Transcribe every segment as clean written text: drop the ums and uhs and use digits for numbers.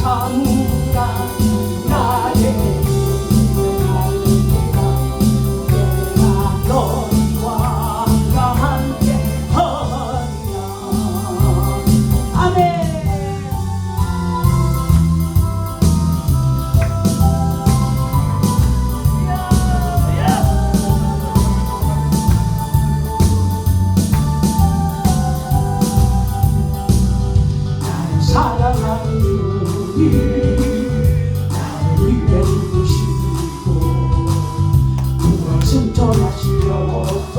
삼가 나의 인생가 내가 너와 함께 하리라. 아멘. 사랑하는 주님 나를 위해 죽으시고 구원 승천하시려서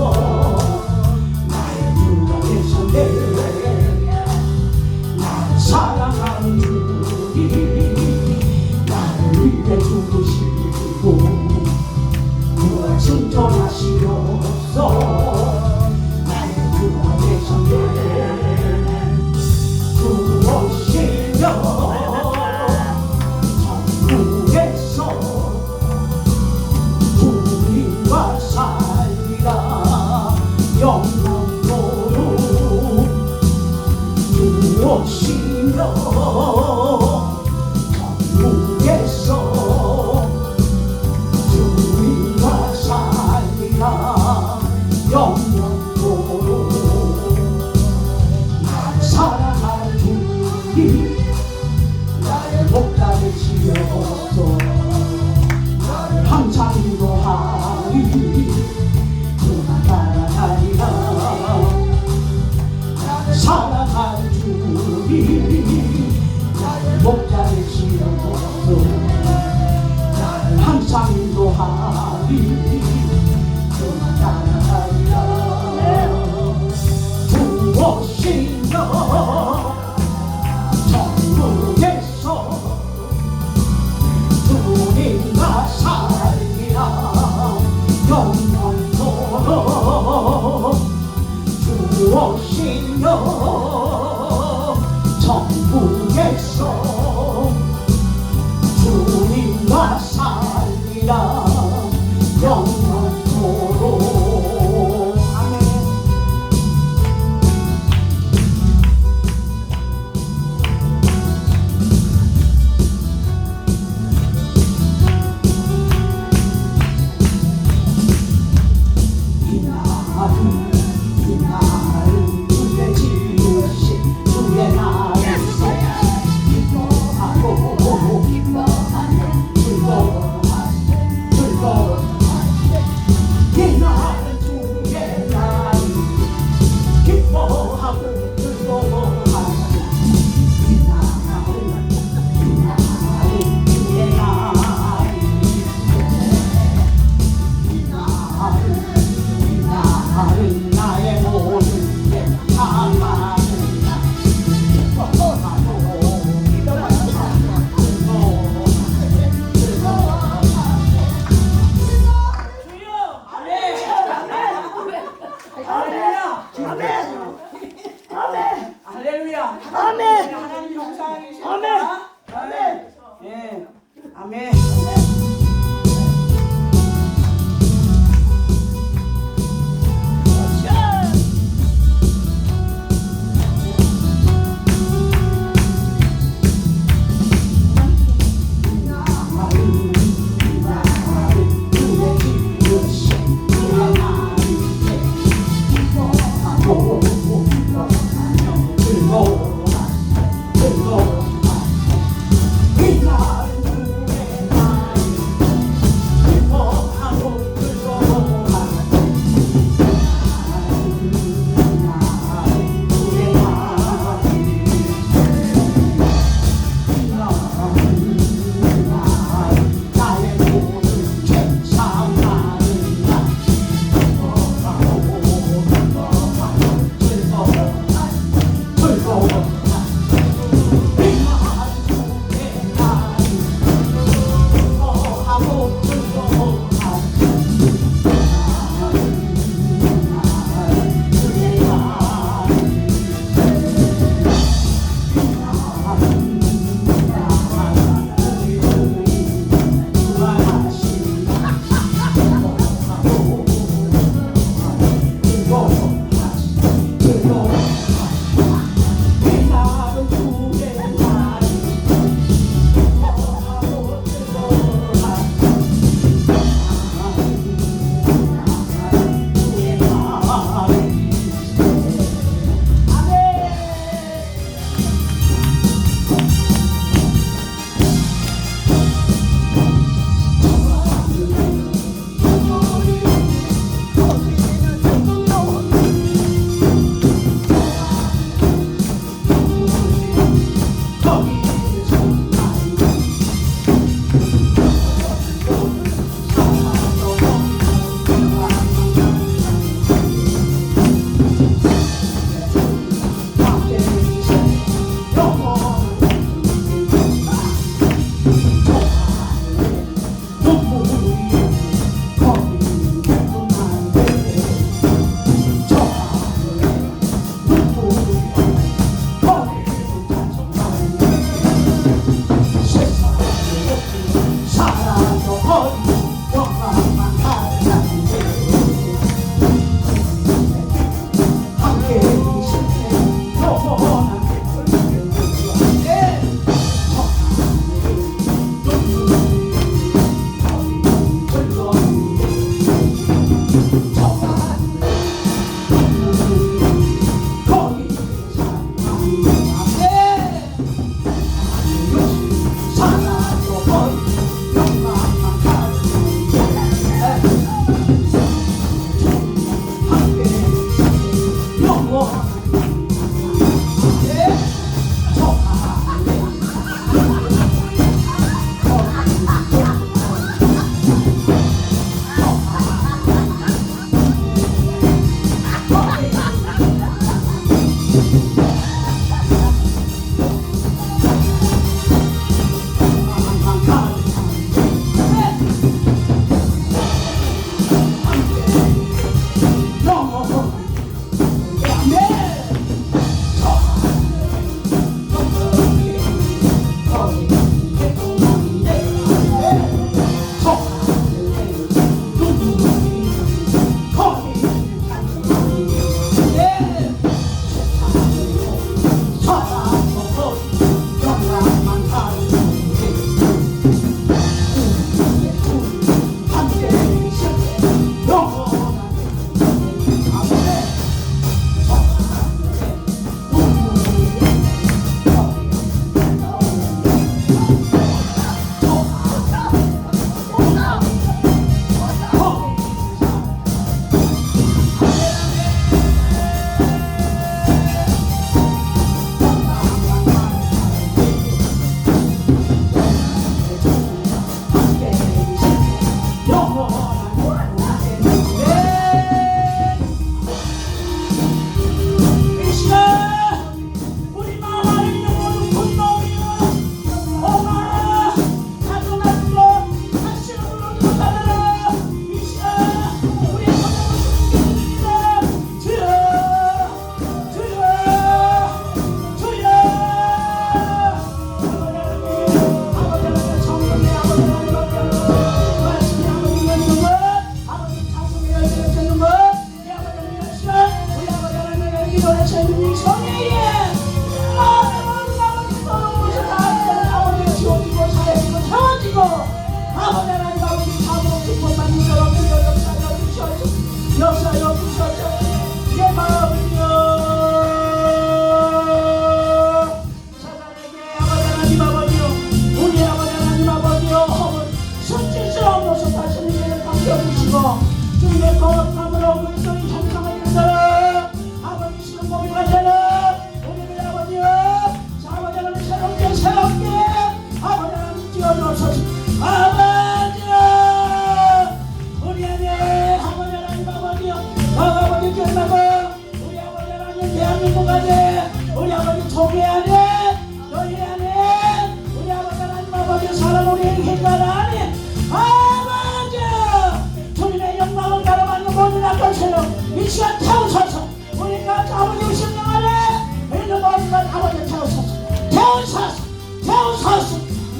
나의 주가 되셨네. 나를 사랑하는 주님 나를 위해 죽으시고 구원 승천하시려서 나의 주가 되셨네.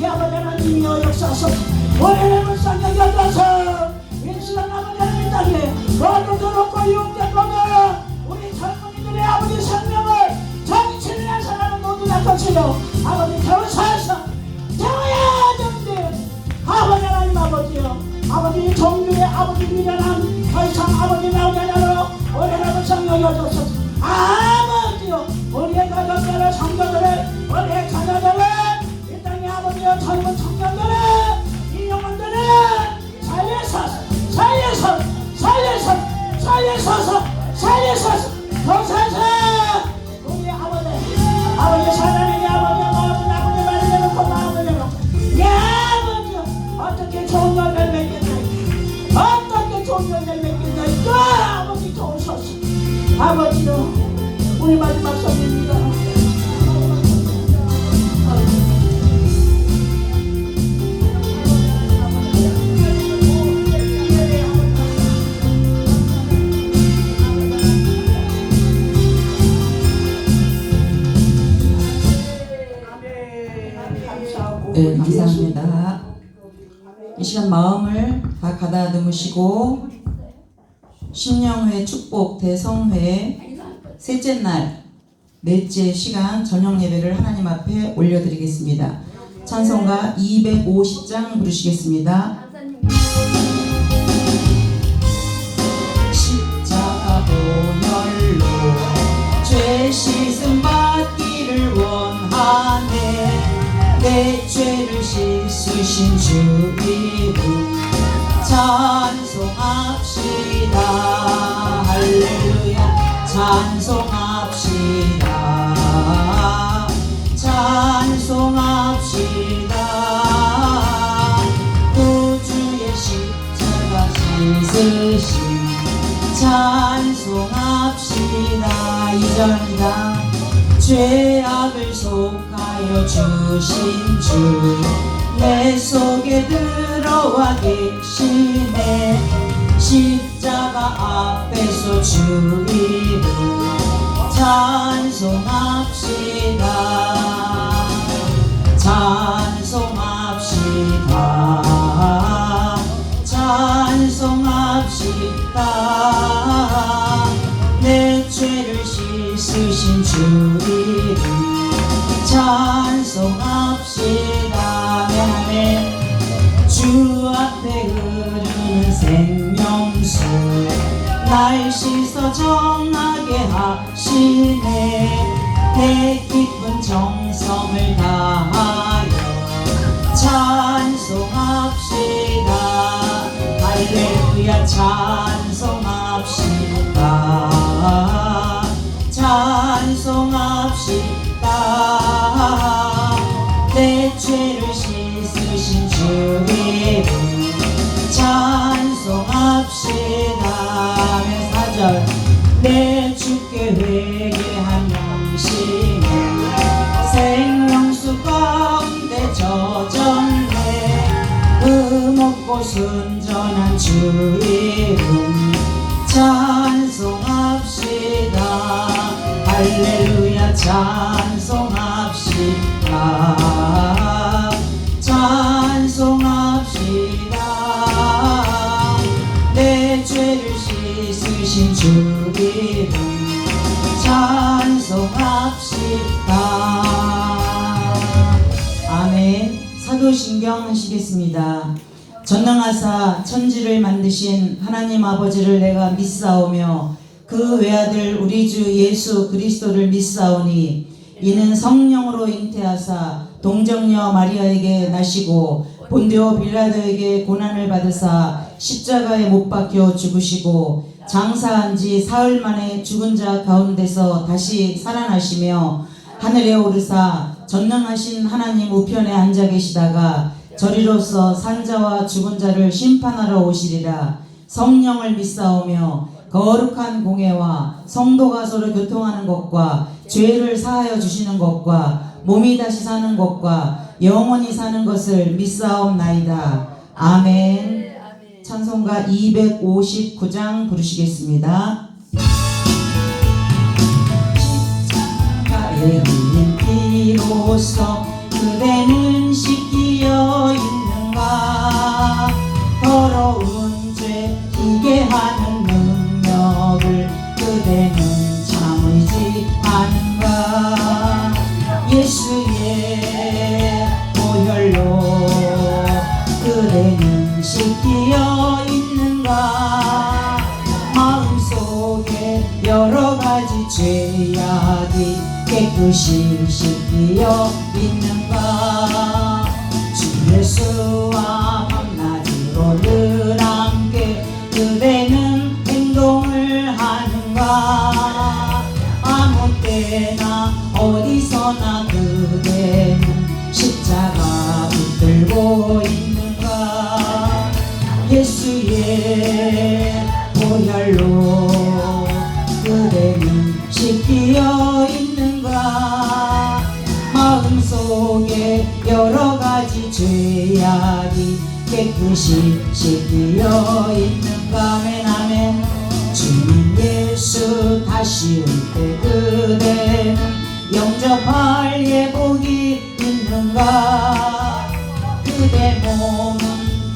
이 아버지 하나님이여 역사하소서. 우리를 불쌍히 여겨서 이 시간 아버지 하나님 땅에 어두도 놓고 유혹된 거면 우리 젊은이들의 아버지 생명을 정치를 해서라는 모두가 것이요 아버지 겨우사에서 태워야 되는데 아버지 하나님 아버지요 아버지 종교의 아버지 미련함 더 이상 아버지 나오지 않으러 우리를 불쌍히 여겨줘서 아버지요 우리의 가족들을 성도들을 우리의 자녀들을 이 땅의 아버지요 젊은 청년들을 이 영혼들을 살려서서 도사서 우리 아버지 사랑의 아버지 말을 내놓고 마음을 내놓고 내 아버지요 어떻게 좋은 열매를 맺겠나 어떻게 좋은 열매를 맺겠나 또 아버지 도우소서. 아버지요 우리 마지막 성입니다. 네, 감사합니다. 이 시간 마음을 다 가다듬으시고 신령회 축복 대성회 셋째 날 넷째 시간 저녁 예배를 하나님 앞에 올려드리겠습니다. 찬송가 250장 부르시겠습니다. 십자가 보혈로 죄 씻음 받기를 원하네. 내 죄를 씻으신 주 이름 찬송합시다. 할렐루야 찬송합시다. 찬송합시다. 구주의 십자가 씻으신 찬송합시다. 2절입니다. 죄악을 속하여 주신 주 내 속에 들어와 계시네. 십자가 앞에서 주 이름 찬송합시다. 찬송합시다. 찬송합시다. 내 죄를 씻으신 주 이름 찬송합시다. 아멘. 주 앞에 흐르는 생명수 날 씻어 정하게 하시네. 내 깊은 정성을 다하여 찬송합시다. 할렐루야 찬송합시다. 찬송합시다. 내 죄를 씻으신 주 이름 찬송합시다. 아멘. 4절 내 주께 회개한 양심에 생명수 가운데 젖었네. 흠없고 순전한 주 이름 찬송합시다. 할렐루야 찬송합시다. 찬송합시다. 내 죄를 씻으신 주 이름 찬송합시다. 아멘. 사도신경 하시겠습니다. 전능하사 천지를 만드신 하나님 아버지를 내가 믿사오며 그 외아들 우리 주 예수 그리스도를 믿사오니 이는 성령으로 잉태하사 동정녀 마리아에게 나시고 본디오 빌라도에게 고난을 받으사 십자가에 못 박혀 죽으시고 장사한 지 사흘 만에 죽은 자 가운데서 다시 살아나시며 하늘에 오르사 전능하신 하나님 우편에 앉아 계시다가 저리로서 산자와 죽은 자를 심판하러 오시리라. 성령을 믿사오며 거룩한 공회와 성도가 서로 교통하는 것과 죄를 사하여 주시는 것과 몸이 다시 사는 것과 영원히 사는 것을 믿사옵나이다. 아멘. 찬송가 259장 부르시겠습니다. 십자가에 흘린 피로써 그대는 씻기 깨끗이 씻기어 있는가. 주 예수와 밤낮으로 늘 함께 그대는 행동을 하는가. 아무 때나 어디서나 그대는 십자가 붙들고 있는가. 예수의 보혈로 그대는 씻기어 있는가. 마음속에 여러가지 죄악이 깨끗이 씻기어 있는가. 아멘 아멘. 주님 예수 다시 올 때 그대는 영접할 예복이 있는가. 그대 몸은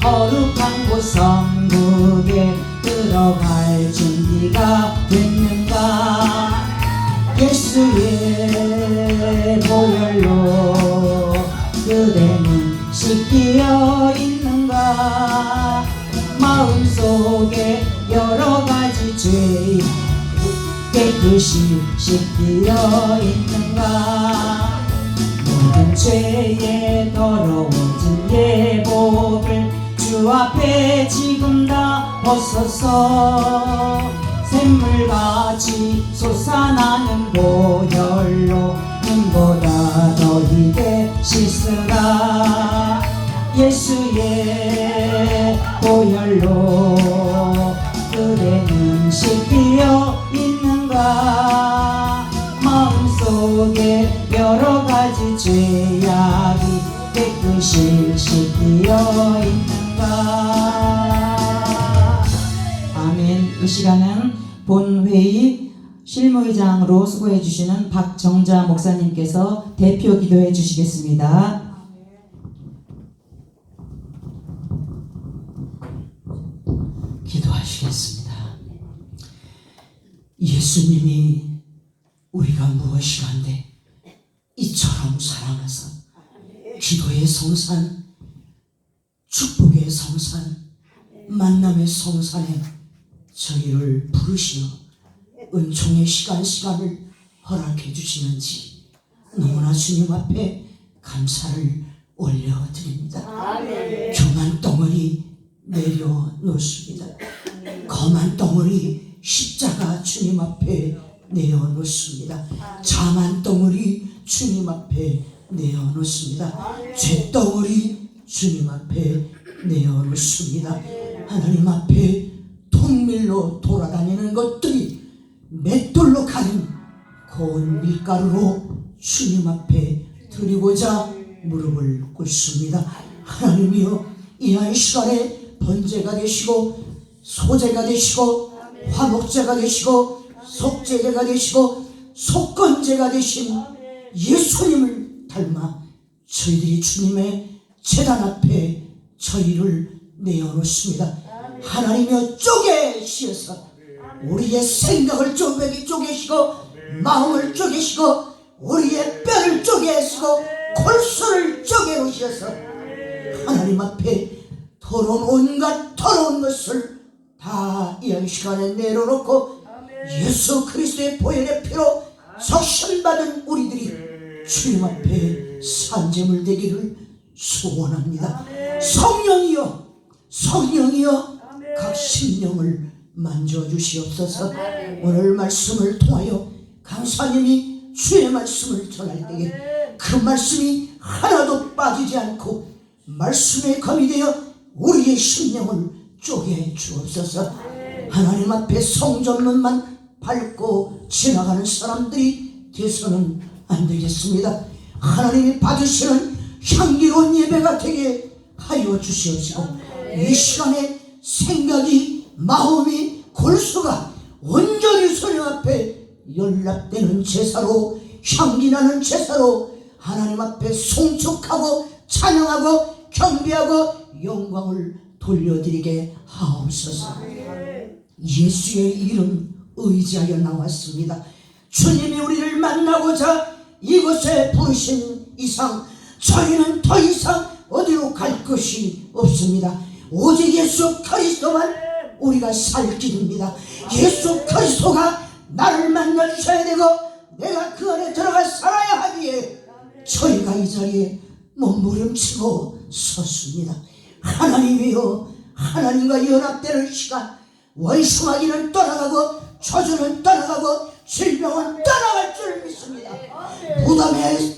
거룩한 곳 성국에 들어갈 준비가 됐는가. 예수의 보혈로 그대는 씻기어 있는가. 마음속에 여러가지 죄 깨끗이 씻기어 있는가. 모든 죄에 더러워진 예복을 주 앞에 지금 다 벗어서 샘물같이 솟아나는 보혈로 눈보다 더 희게 씻으라. 예수의 보혈로 그대는 씻기어 있는가. 마음속에 여러가지 죄악이 깨끗이 씻기어 있는가. 아멘. 이 시간은 본회의 실무의장으로 수고해 주시는 박정자 목사님께서 대표 기도해 주시겠습니다. 기도하시겠습니다. 예수님이 우리가 무엇이간데 이처럼 사랑하사 기도의 성산, 축복의 성산, 만남의 성산에 저희를 부르시어 은총의 시간을 허락해 주시는지 너무나 주님 앞에 감사를 올려드립니다. 교만 덩어리 내려놓습니다. 거만 덩어리 십자가 주님 앞에 내어놓습니다. 자만 덩어리 주님 앞에 내어놓습니다. 죄 덩어리 주님 앞에 내어놓습니다. 하나님 앞에 통밀로 돌아다니는 것들이 맷돌로 가는 고운 밀가루로 주님 앞에 드리고자 무릎을 꿇습니다. 하나님이여, 이 한 시간에 번제가 되시고 소제가 되시고 화목제가 되시고 속죄제가 되시고 속건제가 되신 예수님을 닮아 저희들이 주님의 제단 앞에 저희를 내어놓습니다. 하나님이여, 쪼개시어서 우리의 생각을 쪼개시고 마음을 쪼개시고 우리의 뼈를 쪼개시고 골수를 쪼개오셔서 하나님 앞에 더러운 온갖 더러운 것을 다 이 시간에 내려놓고 예수 그리스도의 보혈의 피로 적신받은 우리들이 주님 앞에 산재물 되기를 소원합니다. 성령이여, 성령이여, 각 심령을 만져주시옵소서. 오늘 말씀을 통하여 강사님이 주의 말씀을 전할 때에 그 말씀이 하나도 빠지지 않고 말씀에 검이 되어 우리의 심령을 쪼개 주옵소서. 하나님 앞에 성전문만 밟고 지나가는 사람들이 돼서는 안 되겠습니다. 하나님이 받으시는 향기로운 예배가 되게 하여 주시옵시고 이 시간에 생각이, 마음이, 골수가 온전히 주님 앞에 연락되는 제사로, 향기나는 제사로 하나님 앞에 송축하고 찬양하고 경배하고 영광을 돌려드리게 하옵소서. 예수의 이름 의지하여 나왔습니다. 주님이 우리를 만나고자 이곳에 부르신 이상 저희는 더 이상 어디로 갈 것이 없습니다. 오직 예수 그리스도만 우리가 살 길입니다. 예수 그리스도가 나를 만나주셔야 되고 내가 그 안에 들어가 살아야 하기에 저희가 이 자리에 몸부림치고 섰습니다. 하나님이여, 하나님과 연합되는 시간, 원수마귀는 떠나가고 저주는 떠나가고 질병은 떠나갈 줄 믿습니다. 무덤에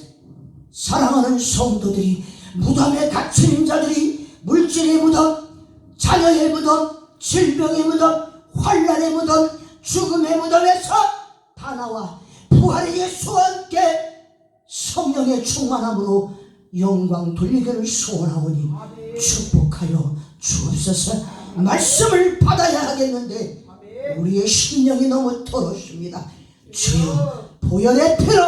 사랑하는 성도들이, 무덤에 갇힌 자들이, 물질의 무덤, 자녀의 무덤, 질병의 무덤, 환난의 무덤, 죽음의 무덤에서 다 나와 부활의 예수와 함께 성령의 충만함으로 영광 돌리기를 소원하오니 축복하여 주옵소서. 말씀을 받아야 하겠는데 우리의 심령이 너무 더럽습니다. 주여, 보혈의 피로,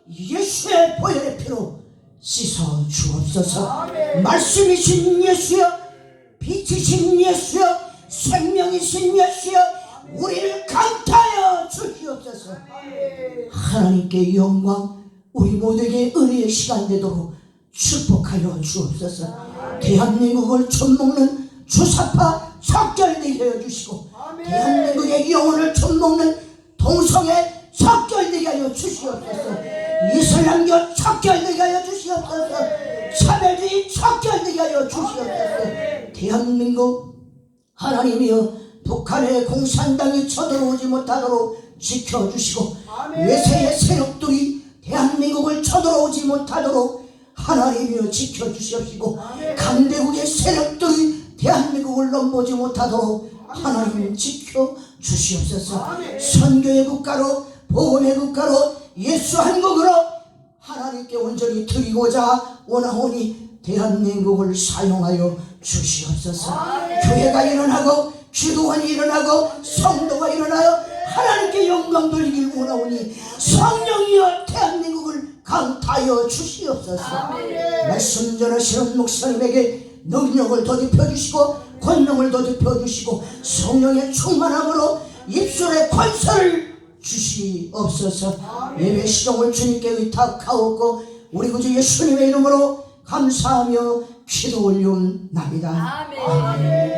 예수의 보혈의 피로 씻어 주옵소서. 말씀이신 예수여, 빛이신 예수여, 생명이신 예수여, 우리를 강타하여 주시옵소서. 하나님께 영광, 우리 모두에게 은혜의 시간 되도록 축복하여 주옵소서. 대한민국을 젖먹는 주사파 척결되게 하여 주시고, 대한민국의 영혼을 젖먹는 동성애 척결되게 하여 주시옵소서. 이슬람교 척결되게 하여 주시옵소서. 차별주의 척결되게 하여 주시옵소서. 대한민국 하나님이여, 북한의 공산당이 쳐들어오지 못하도록 지켜주시고, 외세의 세력들이 대한민국을 쳐들어오지 못하도록 하나님이여 지켜주시옵시고, 강대국의 세력들이 대한민국을 넘보지 못하도록 하나님 지켜주시옵소서. 선교의 국가로, 복음의 국가로, 예수 한국으로 하나님께 온전히 드리고자 원하오니 대한민국을 사용하여 주시옵소서. 교회가 일어나고 기도원이 일어나고 성도가 일어나여 하나님께 영광 돌리길 원하오니 성령이여 대한민국을 강타하여 주시옵소서. 말씀 전하시는 목사님에게 능력을 더딥혀 주시고 권능을 더딥혀 주시고 성령의 충만함으로 입술의 권세를 주시옵소서. 예배 시종을 주님께 의탁하옵고 우리 구주 예수님의 이름으로 감사하며 기도 올리옵나이다. 아멘.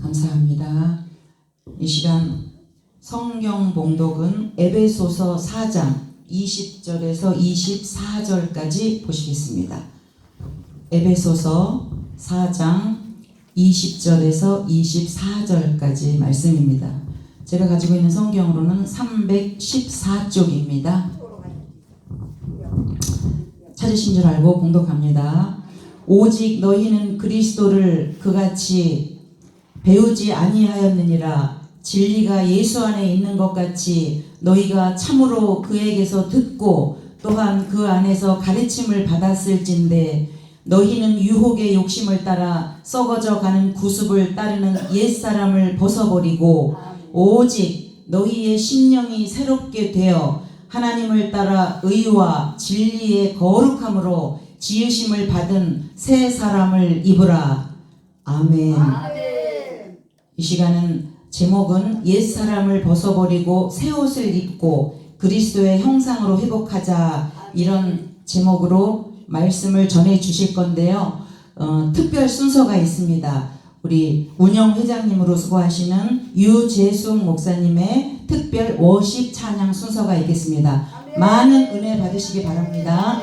감사합니다. 이 시간 성경 봉독은 에베소서 4장 20절에서 24절까지 보시겠습니다. 에베소서 4장 20절에서 24절까지 말씀입니다. 제가 가지고 있는 성경으로는 314쪽입니다. 찾으신 줄 알고 봉독합니다. 오직 너희는 그리스도를 그같이 배우지 아니하였느니라. 진리가 예수 안에 있는 것 같이 너희가 참으로 그에게서 듣고 또한 그 안에서 가르침을 받았을진데 너희는 유혹의 욕심을 따라 썩어져 가는 구습을 따르는 옛사람을 벗어버리고 오직 너희의 심령이 새롭게 되어 하나님을 따라 의와 진리의 거룩함으로 지으심을 받은 새 사람을 입으라. 아멘. 이 시간은 제목은 옛사람을 벗어버리고 새 옷을 입고 그리스도의 형상으로 회복하자, 이런 제목으로 말씀을 전해 주실 건데요. 특별 순서가 있습니다. 우리 운영회장님으로 수고하시는 유재숙 목사님의 특별 워십 찬양 순서가 있겠습니다. 많은 은혜 받으시기 바랍니다.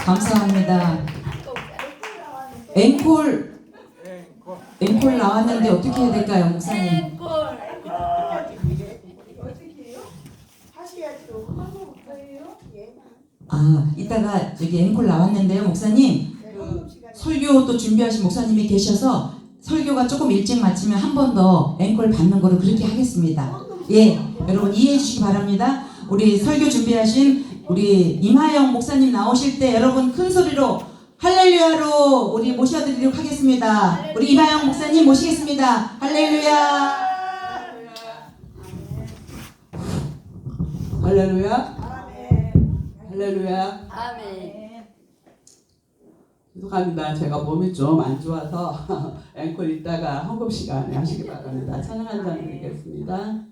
감사합니다. 앵콜 나왔는데 어떻게 해야 될까요, 목사님? 아, 이따가 여기 앵콜 나왔는데요, 목사님. 설교 또 준비하신 목사님이 계셔서 설교가 조금 일찍 마치면 한 번 더 앵콜 받는 거로 그렇게 하겠습니다. 예, 여러분 이해해 주시기 바랍니다. 우리 설교 준비하신 우리 임하영 목사님 나오실 때 여러분 큰 소리로 할렐루야로 우리 모셔드리도록 하겠습니다. 우리 임하영 목사님 모시겠습니다. 할렐루야. 할렐루야. 할렐루야. 아멘. 죄송합니다. 제가 몸이 좀 안 좋아서 앵콜 이따가 헌금 시간에 하시기 바랍니다. 찬양 한 잔 드리겠습니다.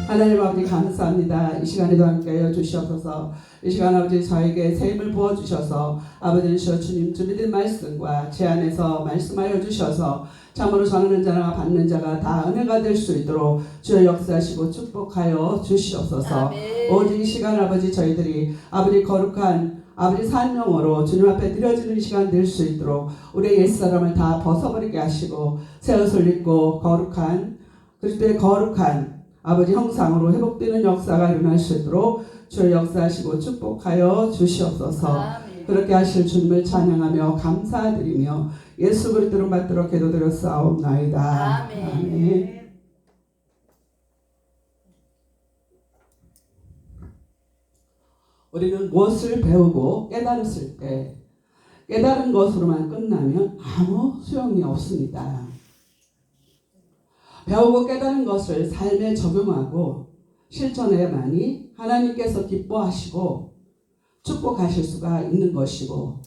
하나님 아버지 감사합니다. 이 시간에도 함께하여 주시옵소서. 이 시간 아버지 저에게 새 힘을 부어주셔서 아버지 주님 준비된 말씀과 제 안에서 말씀하여 주셔서 참으로 전하는 자나 받는 자가 다 은혜가 될 수 있도록 주여 역사하시고 축복하여 주시옵소서. 아멘. 오직 이 시간 아버지 저희들이 아버지 거룩한 아버지 산명으로 주님 앞에 드려지는 시간 될 수 있도록 우리의 옛사람을 다 벗어버리게 하시고 새 옷을 입고 거룩한 그리스도의 거룩한 아버지 형상으로 회복되는 역사가 일어날 수 있도록 주의 역사하시고 축복하여 주시옵소서. 아멘. 그렇게 하실 주님을 찬양하며 감사드리며 예수 그리스도로 받도록 기도드렸사옵나이다. 아멘. 아멘. 우리는 무엇을 배우고 깨달았을 때 깨달은 것으로만 끝나면 아무 소용이 없습니다. 배우고 깨달은 것을 삶에 적용하고 실천해야만이 하나님께서 기뻐하시고 축복하실 수가 있는 것이고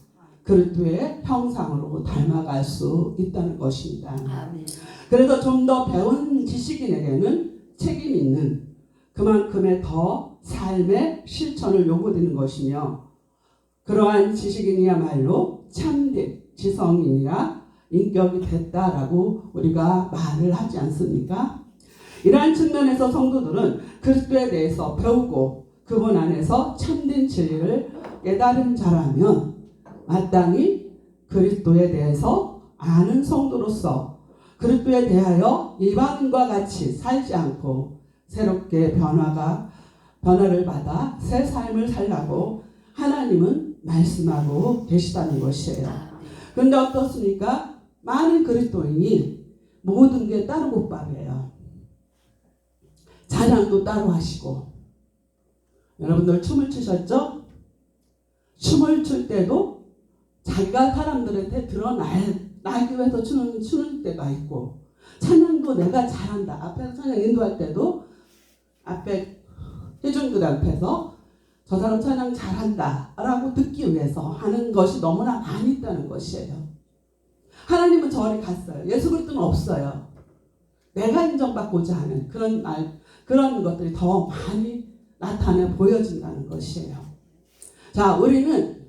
그리스도의 형상으로 닮아갈 수 있다는 것입니다. 아멘. 그래서 좀 더 배운 지식인에게는 책임 있는 그만큼의 더 삶의 실천을 요구되는 것이며 그러한 지식인이야말로 참된 지성인이라 인격이 됐다라고 우리가 말을 하지 않습니까? 이러한 측면에서 성도들은 그리스도에 대해서 배우고 그분 안에서 참된 진리를 깨달은 자라면 마땅히 그리스도에 대해서 아는 성도로서 그리스도에 대하여 일반인과 같이 살지 않고 새롭게 변화를 받아 새 삶을 살라고 하나님은 말씀하고 계시다는 것이에요. 그런데 어떻습니까? 많은 그리스도인이 모든 게 따로 국밥이에요. 찬양도 따로 하시고, 여러분들 춤을 추셨죠? 춤을 출 때도 자기가 사람들한테 드러나기 위해서 추는 때가 있고, 찬양도 내가 잘한다. 앞에서 찬양 인도할 때도 앞에 회중들 앞에서 저 사람 찬양 잘한다 라고 듣기 위해서 하는 것이 너무나 많이 있다는 것이에요. 하나님은 저리 갔어요. 예수 그리스도는 없어요. 내가 인정받고자 하는 그런 것들이 더 많이 나타내 보여진다는 것이에요. 자, 우리는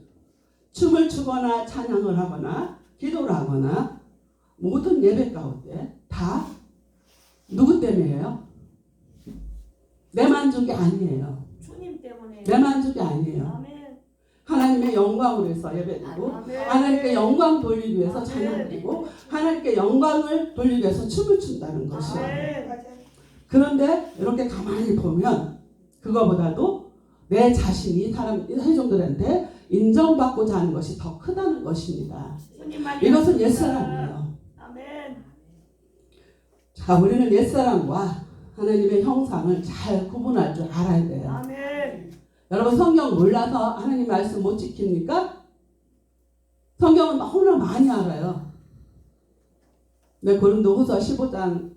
춤을 추거나 찬양을 하거나 기도를 하거나 모든 예배 가운데 다 누구 때문에요? 내 만족이 아니에요. 주님 때문에. 내 만족이 아니에요. 아멘. 하나님의 영광을 위해서 예배드리고, 하나님께 영광 돌리기 위해서 찬양드리고, 하나님께 영광을 돌리기 위해서 춤을 춘다는 것이에요. 그런데 이렇게 가만히 보면 그거보다도 내 자신이 회중들한테 인정받고자 하는 것이 더 크다는 것입니다. 이것은 옛사람이에요. 자, 우리는 옛사람과 하나님의 형상을 잘 구분할 줄 알아야 돼요. 아멘. 여러분, 성경 몰라서 하나님 말씀 못 지킵니까? 성경은 너무나 많이 알아요. 네, 고린도후서 15장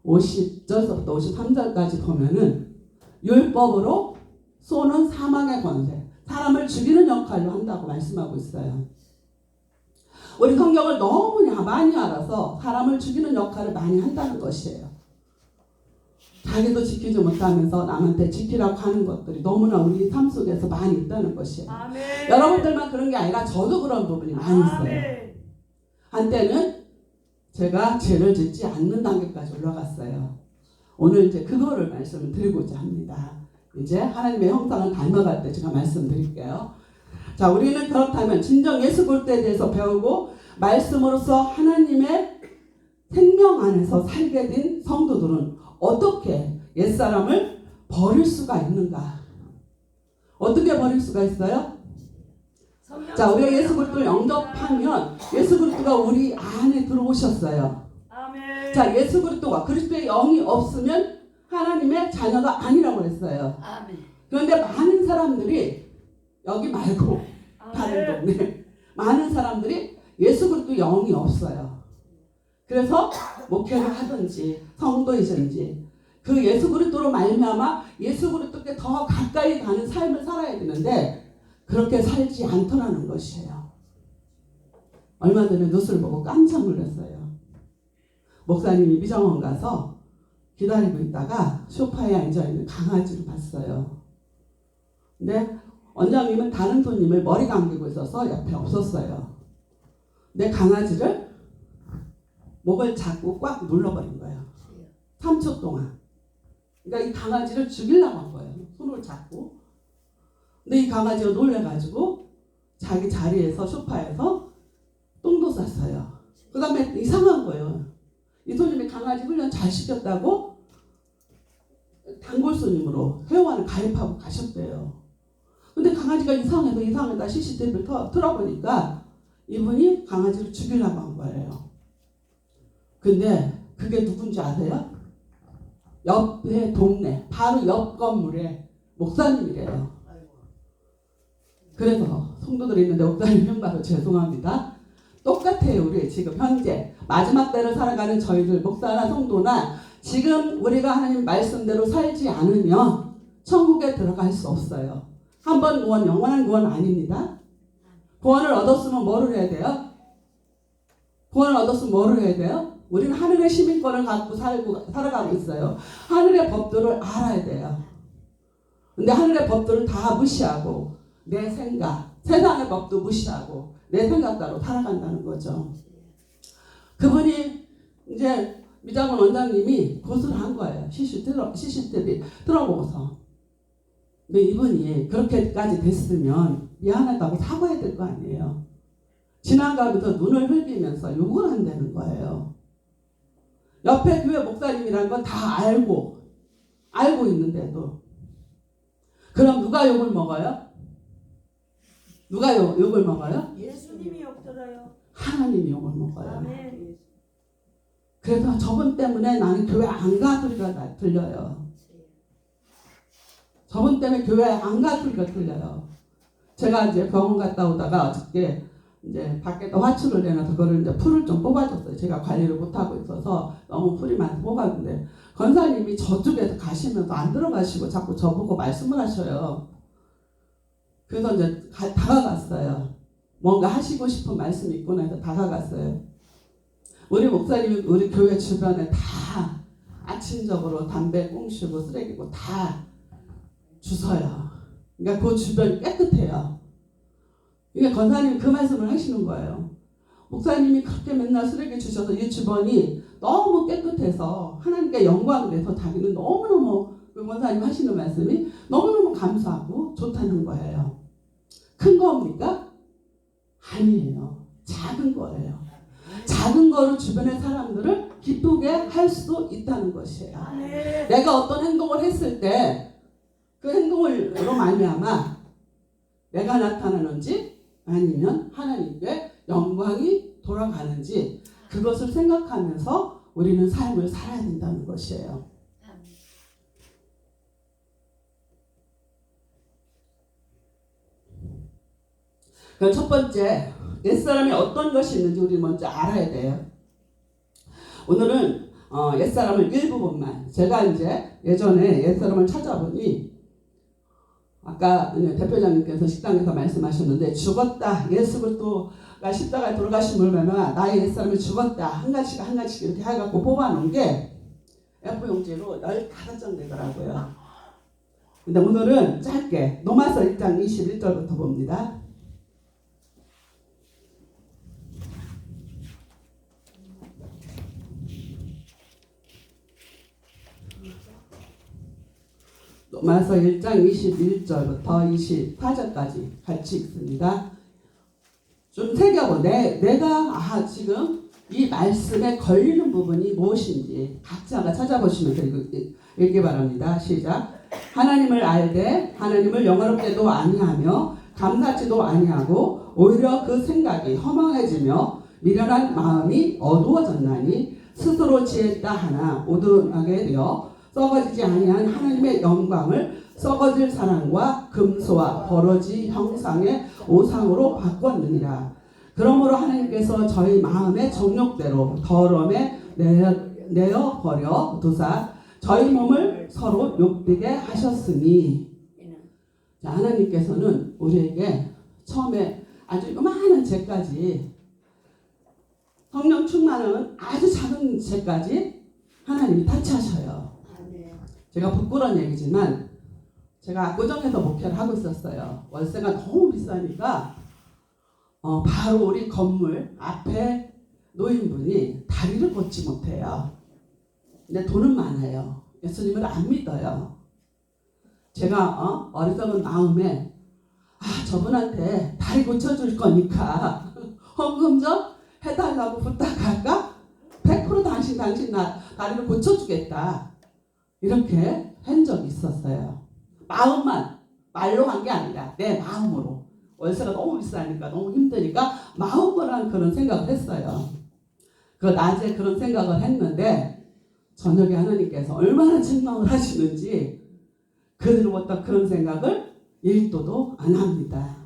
50절부터 53절까지 보면은 율법으로 쏘는 사망의 권세, 사람을 죽이는 역할로 한다고 말씀하고 있어요. 우리 성경을 너무나 많이 알아서 사람을 죽이는 역할을 많이 한다는 것이에요. 자기도 지키지 못하면서 남한테 지키라고 하는 것들이 너무나 우리 삶 속에서 많이 있다는 것이에요. 아멘. 여러분들만 그런 게 아니라 저도 그런 부분이 많이 있어요. 아멘. 한때는 제가 죄를 짓지 않는 단계까지 올라갔어요. 오늘 이제 그거를 말씀을 드리고자 합니다. 이제 하나님의 형상을 닮아갈 때 제가 말씀드릴게요. 자, 우리는 그렇다면 진정 예수 그리스도에 대해서 배우고 말씀으로서 하나님의 생명 안에서 살게 된 성도들은 어떻게 옛사람을 버릴 수가 있는가? 어떻게 버릴 수가 있어요? 자, 우리가 예수 그리스도를 영접하면 예수 그리스도가 우리 안에 들어오셨어요. 아멘. 자, 예수 그리스도가 그리스도의 영이 없으면 하나님의 자녀가 아니라고 했어요. 아멘. 그런데 많은 사람들이 여기 말고 다른 동네 많은 사람들이 예수 그리스도 영이 없어요. 그래서 목회를 하든지 성도이든지 그 예수 그리스도로 말미암아 예수 그리스도께 더 가까이 가는 삶을 살아야 되는데 그렇게 살지 않더라는 것이에요. 얼마 전에 뉴스를 보고 깜짝 놀랐어요. 목사님이 미정원 가서 기다리고 있다가 소파에 앉아있는 강아지를 봤어요. 근데 원장님은 다른 손님을 머리 감기고 있어서 옆에 없었어요. 근데 강아지를 목을 잡고 꽉 눌러버린 거예요. 3초 동안. 그러니까 이 강아지를 죽이려고 한 거예요. 손을 잡고. 근데 이 강아지가 놀래가지고 자기 자리에서 소파에서 똥도 쌌어요. 그 다음에 이상한 거예요. 이 손님이 강아지 훈련 잘 시켰다고 단골 손님으로 회원을 가입하고 가셨대요. 근데 강아지가 이상하다 CCTV를 틀어보니까 이분이 강아지를 죽이려고 한 거예요. 근데 그게 누군지 아세요? 옆에 동네 바로 옆 건물에 목사님이래요. 그래서 성도들이 있는데 목사님 흉봐서 죄송합니다. 똑같아요. 우리 지금 현재 마지막 때를 살아가는 저희들 목사나 성도나 지금 우리가 하나님 말씀대로 살지 않으면 천국에 들어갈 수 없어요. 한 번 구원 영원한 구원 아닙니다. 구원을 얻었으면 뭐를 해야 돼요? 구원을 얻었으면 뭐를 해야 돼요? 우리는 하늘의 시민권을 갖고 살아가고 있어요. 하늘의 법들을 알아야 돼요. 근데 하늘의 법들을 다 무시하고 내 생각, 세상의 법도 무시하고 내 생각대로 살아간다는 거죠. 그분이 이제 미장원 원장님이 고소를 한 거예요. CCTV 들어보고서. 근데 이분이 그렇게까지 됐으면 미안하다고 사과해야 될 거 아니에요. 지나가면서 눈을 흘리면서 욕을 한다는 거예요. 옆에 교회 목사님이라는 건 다 알고 있는데도. 그럼 누가 욕을 먹어요? 누가 욕을 먹어요? 예수님이 욕들어요. 하나님이 욕을 먹어요. 아멘. 그래서 저분 때문에 나는 교회 안 가 소리가 들려요. 저분 때문에 교회 안 가 소리가 들려요. 제가 이제 병원 갔다 오다가 어저께 이제 밖에다 화출을 내놔서 그걸 이제 풀을 좀 뽑아줬어요. 제가 관리를 못하고 있어서 너무 풀이 많이 뽑았는데 권사님이 저쪽에서 가시면서 안 들어가시고 자꾸 저보고 말씀을 하셔요. 그래서 이제 다가갔어요. 뭔가 하시고 싶은 말씀이 있구나 해서 다가갔어요. 우리 목사님이 우리 교회 주변에 다 아침적으로 담배 꽁시고 쓰레기고 다 주워요. 그러니까 그 주변이 깨끗해요. 이게 권사님이 그 말씀을 하시는 거예요. 목사님이 그렇게 맨날 쓰레기 주셔서 이 주변이 너무 깨끗해서 하나님께 영광을 내서 자기는 너무너무 그 권사님 하시는 말씀이 너무너무 감사하고 좋다는 거예요. 큰 겁니까? 아니에요. 작은 거예요. 작은 거로 주변의 사람들을 기쁘게 할 수 있다는 것이에요. 아멘. 내가 어떤 행동을 했을 때 그 행동으로 말미암아 내가 나타나는지 아니면 하나님께 영광이 돌아가는지 그것을 생각하면서 우리는 삶을 살아야 된다는 것이에요. 그럼 첫 번째, 옛사람이 어떤 것이 있는지 우리 먼저 알아야 돼요. 오늘은 옛사람을 일부분만, 제가 이제 예전에 옛사람을 찾아보니 아까 대표장님께서 식당에서 말씀하셨는데 죽었다. 예수 그리스도가 십자가에 돌아가심을 보면 나의 옛사람이 죽었다. 한 가지씩 이렇게 해갖고 뽑아놓은 게 F 용지로 15장 되더라고요. 근데 오늘은 짧게 로마서 1장 21절부터 봅니다. 로마서 1장 21절부터 24절까지 같이 읽습니다. 좀 새겨보. 내가 지금 이 말씀에 걸리는 부분이 무엇인지 각자가 찾아보시면서 읽기 바랍니다. 시작. 하나님을 알되 하나님을 영화롭게도 아니하며 감사치도 아니하고 오히려 그 생각이 허망해지며 미련한 마음이 어두워졌나니 스스로 지혜있다 하나 오둔하게 되어 썩어지지 아니한 하나님의 영광을 썩어질 사랑과 금소와 버러지 형상의 오상으로 바꿨느니라. 그러므로 하나님께서 저희 마음의 정욕대로 더러움에 내어버려 두사 저희 몸을 서로 욕되게 하셨으니. 자, 하나님께서는 우리에게 처음에 아주 요만한 죄까지, 성령 충만은 아주 작은 죄까지 하나님이 타치하셔요. 제가 부끄러운 얘기지만 제가 압구정에서 목회를 하고 있었어요. 월세가 너무 비싸니까 바로 우리 건물 앞에 노인분이 다리를 걷지 못해요. 근데 돈은 많아요. 예수님을 안 믿어요. 제가 어리석은 마음에 저분한테 다리 고쳐줄 거니까 헌금 좀 해달라고 부탁할까? 100% 당신 다리를 고쳐주겠다. 이렇게 한 적이 있었어요. 마음만, 말로 한 게 아니라 내 마음으로. 월세가 너무 비싸니까 너무 힘드니까 마음으로 그런 생각을 했어요. 그 낮에 그런 생각을 했는데 저녁에 하나님께서 얼마나 책망을 하시는지 그들부터 그런 생각을 1도도 안 합니다.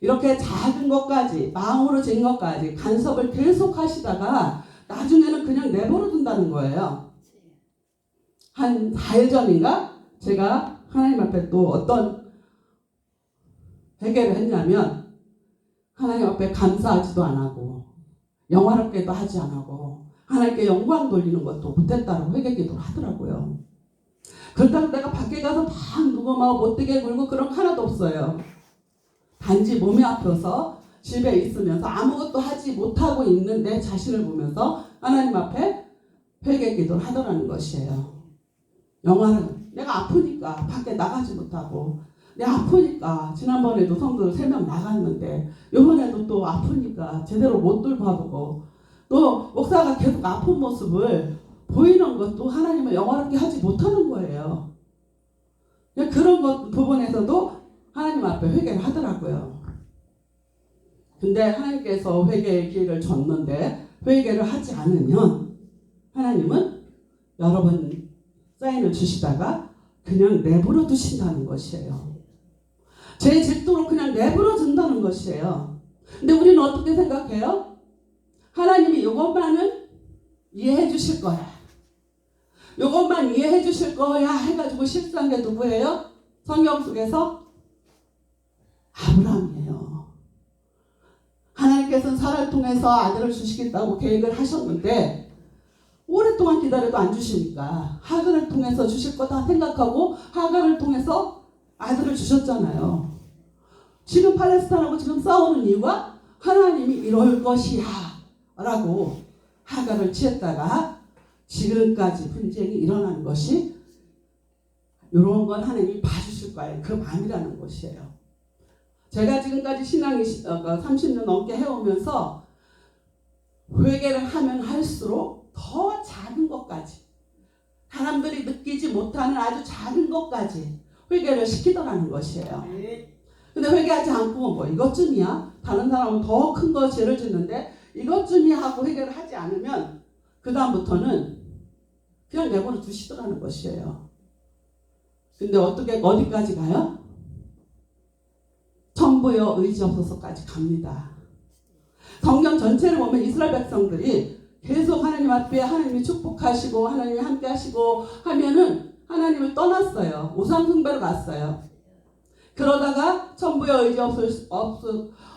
이렇게 작은 것까지, 마음으로 진 것까지 간섭을 계속 하시다가 나중에는 그냥 내버려 둔다는 거예요. 한 4일 전인가 제가 하나님 앞에 또 어떤 회개를 했냐면 하나님 앞에 감사하지도 안 하고 영화롭게도 하지 안 하고 하나님께 영광 돌리는 것도 못했다고 회개기도를 하더라고요. 그렇다고 내가 밖에 가서 막 누구 막 못되게 굴고 그런 거 하나도 없어요. 단지 몸이 아파서 집에 있으면서 아무것도 하지 못하고 있는 내 자신을 보면서 하나님 앞에 회개기도를 하더라는 것이에요. 영화는 내가 아프니까 밖에 나가지 못하고 내가 아프니까 지난번에도 성도들 3명 나갔는데 이번에도 또 아프니까 제대로 못 돌봐보고 또 목사가 계속 아픈 모습을 보이는 것도 하나님을 영화롭게 하지 못하는 거예요. 그런 것 부분에서도 하나님 앞에 회개를 하더라고요. 근데 하나님께서 회개의 기회를 줬는데 회개를 하지 않으면 하나님은 여러 번 사인을 주시다가 그냥 내버려 두신다는 것이에요. 제 질도로 그냥 내버려 둔다는 것이에요. 근데 우리는 어떻게 생각해요? 하나님이 이것만은 이해해 주실 거야. 이것만 이해해 주실 거야 해가지고 실수한 게 누구예요? 성경 속에서 아브라함이에요. 하나님께서는 사라를 통해서 아들을 주시겠다고 계획을 하셨는데 오랫동안 기다려도 안 주시니까 하갈을 통해서 주실 거다 생각하고 하갈을 통해서 아들을 주셨잖아요. 지금 팔레스타인하고 지금 싸우는 이유가 하나님이 이럴 것이야 라고 하갈을 취했다가 지금까지 분쟁이 일어나는 것이 이런 건 하나님이 봐주실 거예요. 그 마음이라는 것이에요. 제가 지금까지 신앙이 30년 넘게 해오면서 회개를 하면 할수록 더 작은 것까지 사람들이 느끼지 못하는 아주 작은 것까지 회개를 시키더라는 것이에요. 근데 회개하지 않고 뭐 이것쯤이야? 다른 사람은 더 큰 거 죄를 짓는데 이것쯤이야 하고 회개를 하지 않으면 그 다음부터는 그냥 내버려 두시더라는 것이에요. 근데 어디까지 가요? 천부여 의지 없어서까지 갑니다. 성경 전체를 보면 이스라엘 백성들이 계속 하나님 앞에 하나님이 축복하시고 하나님이 함께 하시고 하면은 하나님을 떠났어요. 우상 숭배로 갔어요. 그러다가 천부여 의지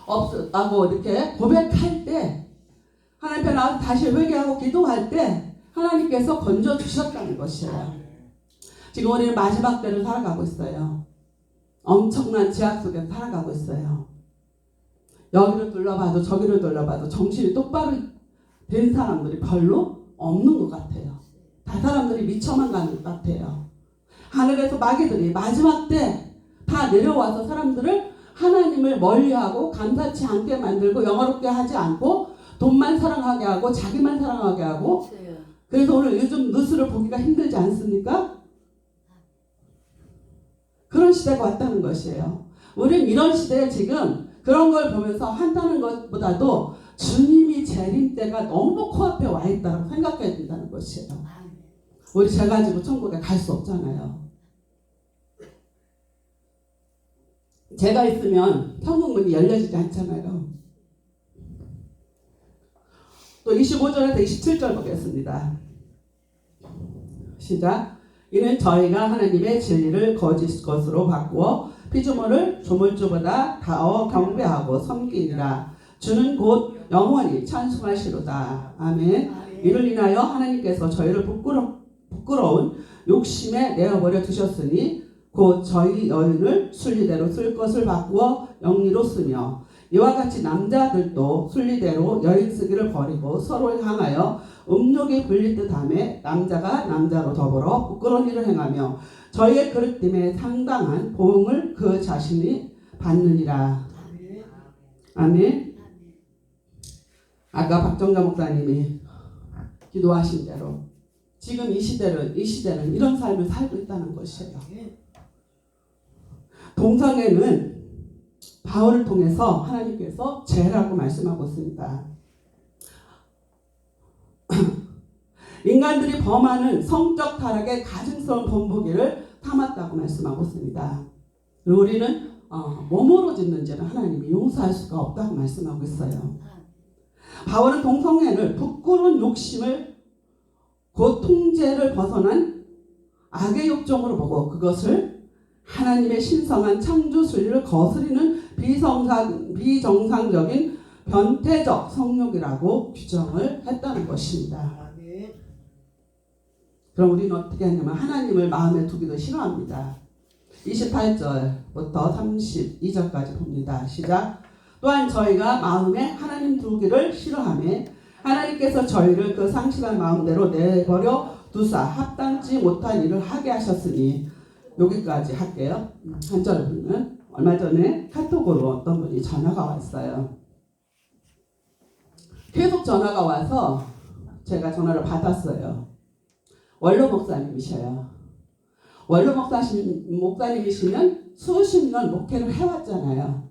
없다고 이렇게 고백할 때 하나님 앞에 나와서 다시 회개하고 기도할 때 하나님께서 건져주셨다는 것이에요. 지금 우리는 마지막 때를 살아가고 있어요. 엄청난 제약 속에서 살아가고 있어요. 여기를 둘러봐도 저기를 둘러봐도 정신이 똑바로 된 사람들이 별로 없는 것 같아요. 다 사람들이 미쳐만 가는 것 같아요. 하늘에서 마귀들이 마지막 때 다 내려와서 사람들을 하나님을 멀리하고 감사치 않게 만들고 영화롭게 하지 않고 돈만 사랑하게 하고 자기만 사랑하게 하고 그래서 오늘 요즘 뉴스를 보기가 힘들지 않습니까? 그런 시대가 왔다는 것이에요. 우리는 이런 시대에 지금 그런 걸 보면서 한다는 것보다도 주님이 재림 때가 너무 코앞에 와 있다고 생각해야 된다는 것이에요. 우리 쟤 가지고 천국에 갈 수 없잖아요. 제가 있으면 천국 문이 열려지지 않잖아요. 또 25절에서 27절 보겠습니다. 시작. 이는 저희가 하나님의 진리를 거짓 것으로 바꾸어 피조물을 조물주보다 더 경배하고 섬기니라. 주는 곧 영원히 찬송하시로다. 아멘. 이를 인하여 하나님께서 저희를 부끄러운 욕심에 내어버려 두셨으니 곧 저희 여인을 순리대로 쓸 것을 바꾸어 영리로 쓰며 이와 같이 남자들도 순리대로 여인 쓰기를 버리고 서로를 향하여 음욕이 불릴 듯하며 남자가 남자로 더불어 부끄러운 일을 행하며 저희의 그릇됨에 상당한 보응을 그 자신이 받느니라. 아멘. 아까 박정자 목사님이 기도하신 대로 지금 이 시대는 이런 삶을 살고 있다는 것이에요. 동성애는 바울을 통해서 하나님께서 죄라고 말씀하고 있습니다. 인간들이 범하는 성적 타락의 가증스러운 본보기를 담았다고 말씀하고 있습니다. 그리고 우리는 몸으로 짓는 죄는 하나님이 용서할 수가 없다고 말씀하고 있어요. 바울은 동성애를 부끄러운 욕심을 곧 통제를 벗어난 악의 욕정으로 보고 그것을 하나님의 신성한 창조 순리를 거스리는 비정상적인 변태적 성욕이라고 규정을 했다는 것입니다. 그럼 우리는 어떻게 하냐면 하나님을 마음에 두기도 싫어합니다. 28절부터 32절까지 봅니다. 시작. 또한 저희가 마음에 하나님 두기를 싫어하며 하나님께서 저희를 그 상실한 마음대로 내버려 두사 합당치 못한 일을 하게 하셨으니 여기까지 할게요. 한 절 보면 얼마 전에 카톡으로 어떤 분이 전화가 왔어요. 계속 전화가 와서 제가 전화를 받았어요. 원로 목사님이셔요. 원로 목사님이시면 수십 년 목회를 해왔잖아요.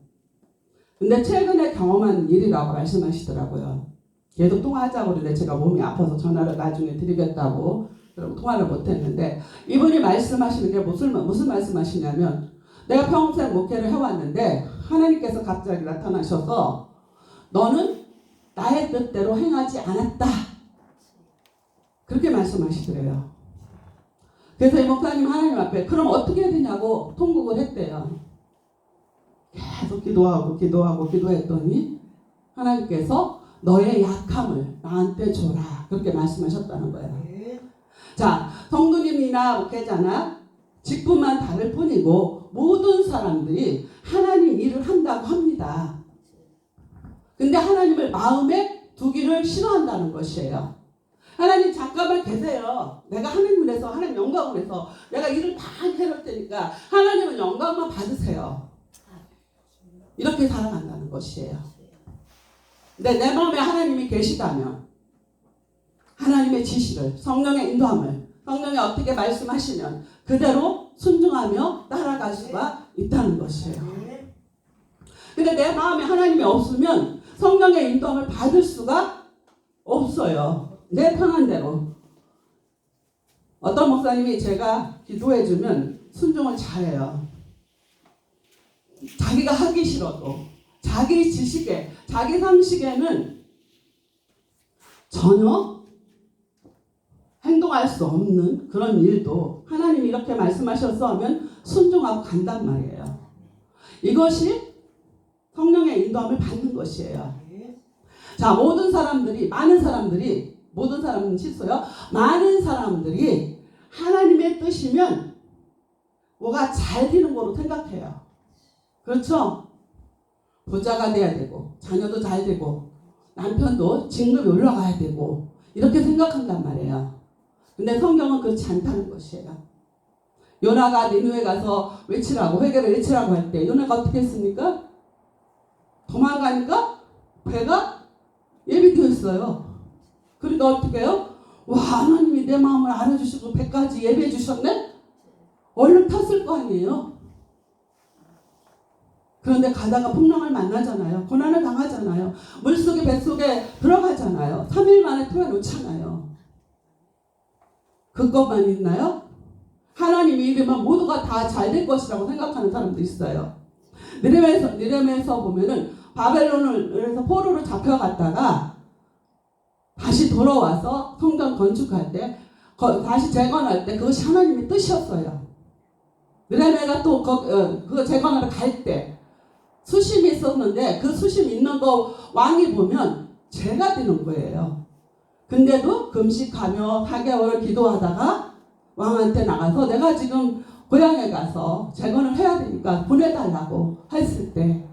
근데 최근에 경험한 일이라고 말씀하시더라고요. 계속 통화하자고 그러는데 제가 몸이 아파서 전화를 나중에 드리겠다고 그러고 통화를 못했는데, 이분이 말씀하시는 게 무슨 말씀하시냐면, 내가 평생 목회를 해왔는데 하나님께서 갑자기 나타나셔서 너는 나의 뜻대로 행하지 않았다, 그렇게 말씀하시더래요. 그래서 이 목사님 하나님 앞에 그럼 어떻게 해야 되냐고 통곡을 했대요. 계속 기도했더니 하나님께서 너의 약함을 나한테 줘라, 그렇게 말씀하셨다는 거예요. 자, 성도님이나 목회자나 직분만 다를 뿐이고 모든 사람들이 하나님 일을 한다고 합니다. 근데 하나님을 마음에 두기를 싫어한다는 것이에요. 하나님 잠깐만 계세요. 내가 하나님을 위해서, 하나님 영광을 위해서 내가 일을 많이 해놓을 테니까 하나님은 영광만 받으세요. 이렇게 살아간다는 것이에요. 근데 내 마음에 하나님이 계시다면 하나님의 지시를, 성령의 인도함을, 성령이 어떻게 말씀하시면 그대로 순종하며 따라갈 수가 있다는 것이에요. 근데 내 마음에 하나님이 없으면 성령의 인도함을 받을 수가 없어요. 내 편한 대로. 어떤 목사님이 제가 기도해주면 순종을 잘해요. 자기가 하기 싫어도 자기 지식에, 자기 상식에는 전혀 행동할 수 없는 그런 일도 하나님이 이렇게 말씀하셔서 하면 순종하고 간단 말이에요. 이것이 성령의 인도함을 받는 것이에요. 자, 모든 사람은 실수요. 많은 사람들이 하나님의 뜻이면 뭐가 잘 되는 거로 생각해요. 그렇죠? 부자가 돼야 되고, 자녀도 잘 되고, 남편도 직급이 올라가야 되고, 이렇게 생각한단 말이에요. 근데 성경은 그렇지 않다는 것이에요. 요나가 니느웨 가서 회개를 외치라고 할 때 요나가 어떻게 했습니까? 도망가니까 배가 예비되어 있어요. 그러니까 어떻게 해요? 와, 하나님이 내 마음을 알아주시고 배까지 예비해 주셨네? 얼른 탔을 거 아니에요. 그런데 가다가 풍랑을 만나잖아요. 고난을 당하잖아요. 물속에 뱃속에 들어가잖아요. 3일 만에 토해놓잖아요. 그것만 있나요? 하나님이 이르면 모두가 다 잘 될 것이라고 생각하는 사람도 있어요. 느헤미야에서 보면은 바벨론에서 포로로 잡혀갔다가 다시 돌아와서 성전 건축할 때, 다시 재건할 때 그것이 하나님의 뜻이었어요. 느헤미야가 또 그거 재건하러 갈 때 수심이 있었는데 그 수심 있는 거 왕이 보면 죄가 되는 거예요. 근데도 금식하며 4개월을 기도하다가 왕한테 나가서 내가 지금 고향에 가서 재건을 해야 되니까 보내달라고 했을 때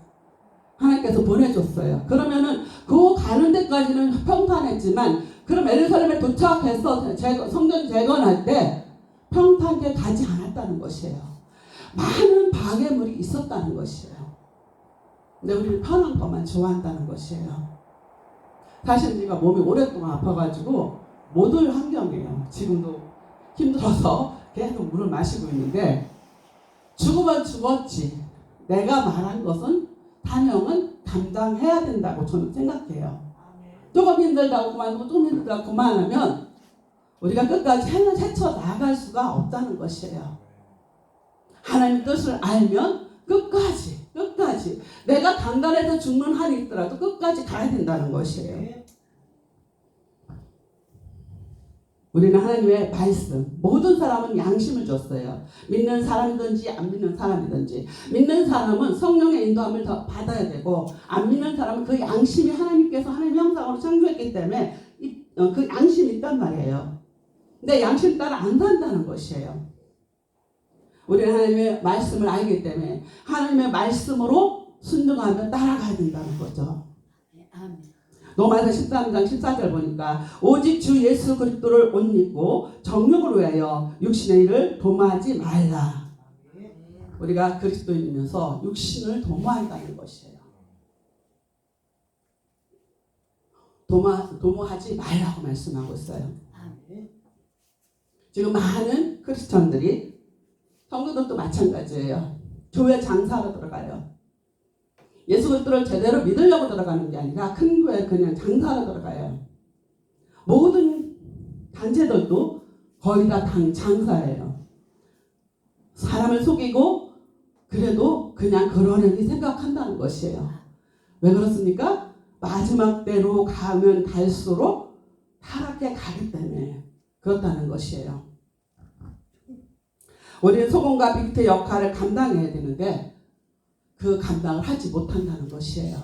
하나님께서 보내줬어요. 그러면은 그 가는 데까지는 평탄했지만, 그럼 예루살렘에 도착해서 성전 재건할 때 평탄하게 가지 않았다는 것이에요. 많은 방해물이 있었다는 것이에요. 근데 우리는 편한 것만 좋아한다는 것이에요. 사실 제가 몸이 오랫동안 아파가지고 못 올 환경이에요. 지금도 힘들어서 계속 물을 마시고 있는데, 죽으면 죽었지. 내가 말한 것은 단영은 감당해야 된다고 저는 생각해요. 조금 힘들다고 그만두고 좀 힘들다고 그만하면 우리가 끝까지 헤쳐 나갈 수가 없다는 것이에요. 하나님 뜻을 알면 끝까지 내가 강단에서 죽는 한이 있더라도 끝까지 가야 된다는 것이에요. 우리는 하나님의 말씀, 모든 사람은 양심을 줬어요. 믿는 사람이든지 안 믿는 사람이든지, 믿는 사람은 성령의 인도함을 더 받아야 되고, 안 믿는 사람은 그 양심이 하나님께서 하나님 형상으로 창조했기 때문에 그 양심이 있단 말이에요. 근데 양심 따라 안 산다는 것이에요. 우리는 하나님의 말씀을 알기 때문에 하나님의 말씀으로 순종하며 따라가야 된다는 거죠. 로마서 13장 14절 보니까 오직 주 예수 그리스도를 옷 입고 정욕을 위하여 육신의 일을 도모하지 말라. 우리가 그리스도인이면서 육신을 도모한다는 것이에요. 도모하지 말라고 말씀하고 있어요. 지금 많은 크리스천들이, 성도들도 마찬가지예요. 교회 장사로 들어가요. 예수 그리스도를 제대로 믿으려고 들어가는 게 아니라 큰 교회 그냥 장사로 들어가요. 모든 단체들도 거의 다 장사예요. 사람을 속이고 그래도 그냥 그러려니 생각한다는 것이에요. 왜 그렇습니까? 마지막 때로 가면 갈수록 타락해 가기 때문에 그렇다는 것이에요. 우리는 소금과 빛의 역할을 감당해야 되는데 그 감당을 하지 못한다는 것이에요.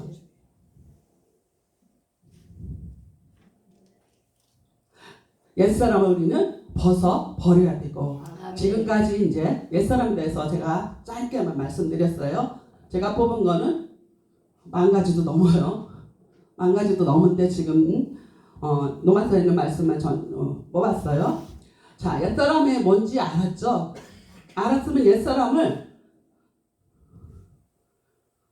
옛사람을 우리는 벗어 버려야 되고, 지금까지 이제 옛사람에 대해서 제가 짧게만 말씀드렸어요. 제가 뽑은 거는 10,000가지도 넘어요. 10,000가지도 넘은데 지금 노마서에 있는 말씀만 뽑았어요. 자, 옛사람이 뭔지 알았죠? 알았으면 옛사람을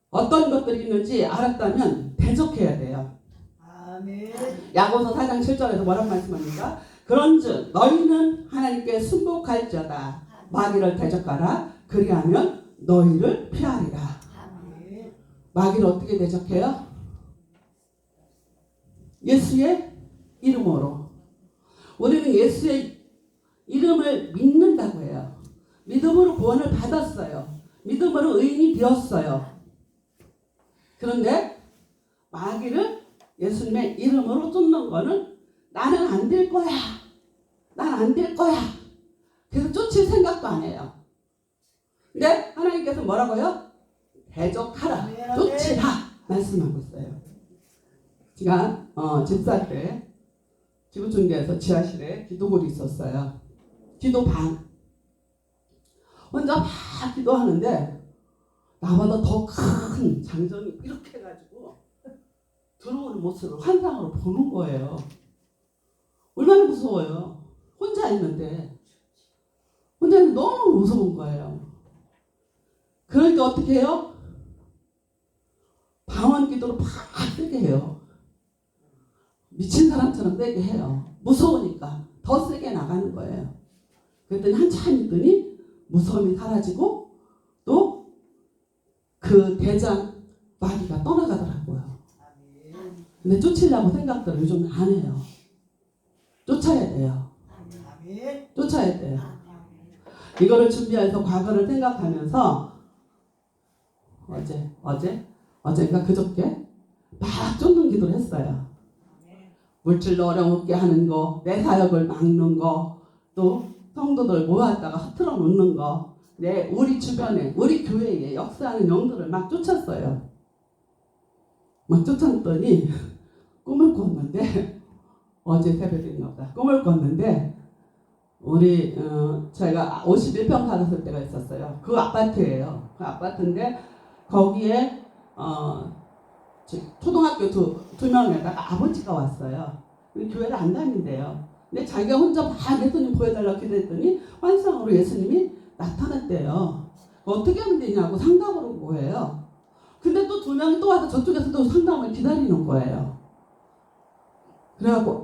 어떤 것들이 있는지 알았다면 대적해야 돼요. 아멘. 야고보서 4장 7절에서 뭐라고 말씀합니까? 그런즉 너희는 하나님께 순복할지어다. 마귀를 대적하라. 그리하면 너희를 피하리라. 아멘. 마귀를 어떻게 대적해요? 예수의 이름으로. 우리는 예수의 이름을 믿는다고 해요. 믿음으로 구원을 받았어요. 믿음으로 의인이 되었어요. 그런데 마귀를 예수님의 이름으로 쫓는 거는 나는 안 될 거야. 난 안 될 거야. 그래서 쫓을 생각도 안 해요. 근데 하나님께서 뭐라고요? 대적하라. 쫓으라. 말씀하고 있어요. 제가 집사 때 지구촌교에서 지하실에 기도골이 있었어요. 기도방. 혼자 막 기도하는데 나보다 더 큰 장정이 이렇게 해가지고 들어오는 모습을 환상으로 보는 거예요. 얼마나 무서워요. 혼자 있는데 너무 무서운 거예요. 그럴 때 어떻게 해요? 방언 기도로 팍 세게 해요. 미친 사람처럼 세게 해요. 무서우니까 더 세게 나가는 거예요. 그랬더니 한참 있더니 무서움이 사라지고 또 그 대장 마귀가 떠나가더라고요. 근데 쫓으려고 생각들을 요즘 안 해요. 쫓아야 돼요. 쫓아야 돼요. 이거를 준비해서 과거를 생각하면서 어젠가 그저께 막 쫓는 기도를 했어요. 물질로 어려움없게 하는 거, 내 사역을 막는 거, 또 성도들 모았다가 흐트러 놓는 거, 우리 주변에, 우리 교회에 역사하는 영들을 막 쫓았어요. 막 쫓았더니 꿈을 꿨는데 어제 새벽인가 보다. 꿈을 꿨는데 우리 저희가 51평 살았을 때가 있었어요. 그 아파트예요. 그 아파트인데 거기에 초등학교 두 명에다가 아버지가 왔어요. 교회를 안 다닌대요. 근데 자기가 혼자 막 예수님 보여달라고 기도했더니 환상으로 예수님이 나타났대요. 어떻게 하면 되냐고 상담을 온 거예요. 근데 또 2명이 또 와서 저쪽에서 또 상담을 기다리는 거예요. 그래갖고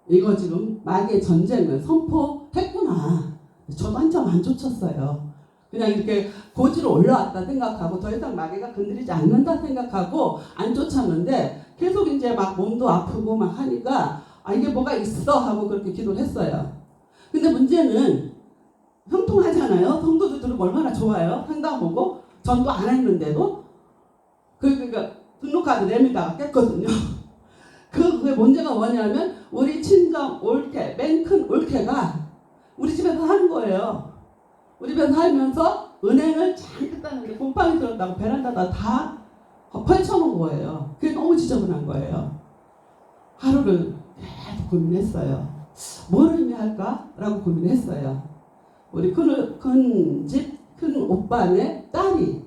이거 지금 마귀의 전쟁을 선포했구나. 저도 한참 안 쫓았어요. 그냥 이렇게 고지로 올라왔다 생각하고 더 이상 마귀가 건드리지 않는다 생각하고 안 쫓았는데 계속 이제 막 몸도 아프고 막 하니까 이게 뭐가 있어 하고 그렇게 기도를 했어요. 근데 문제는 형통하잖아요. 성도들 들으면 얼마나 좋아요. 상담 오고 전도 안 했는데도 그러니까 등록카드 내밀다가 깼거든요. 그게 문제가 뭐냐면 우리 친정 올케, 맨 큰 올케가 우리 집에서 하는 거예요. 우리 집에서 살면서 은행을 잔뜩 따는데 곰팡이 들었다고 베란다다 다 펼쳐놓은 거예요. 그게 너무 지저분한 거예요. 하루를 계속 고민했어요. 뭘 의미할까? 라고 고민했어요. 우리 큰 오빠네 딸이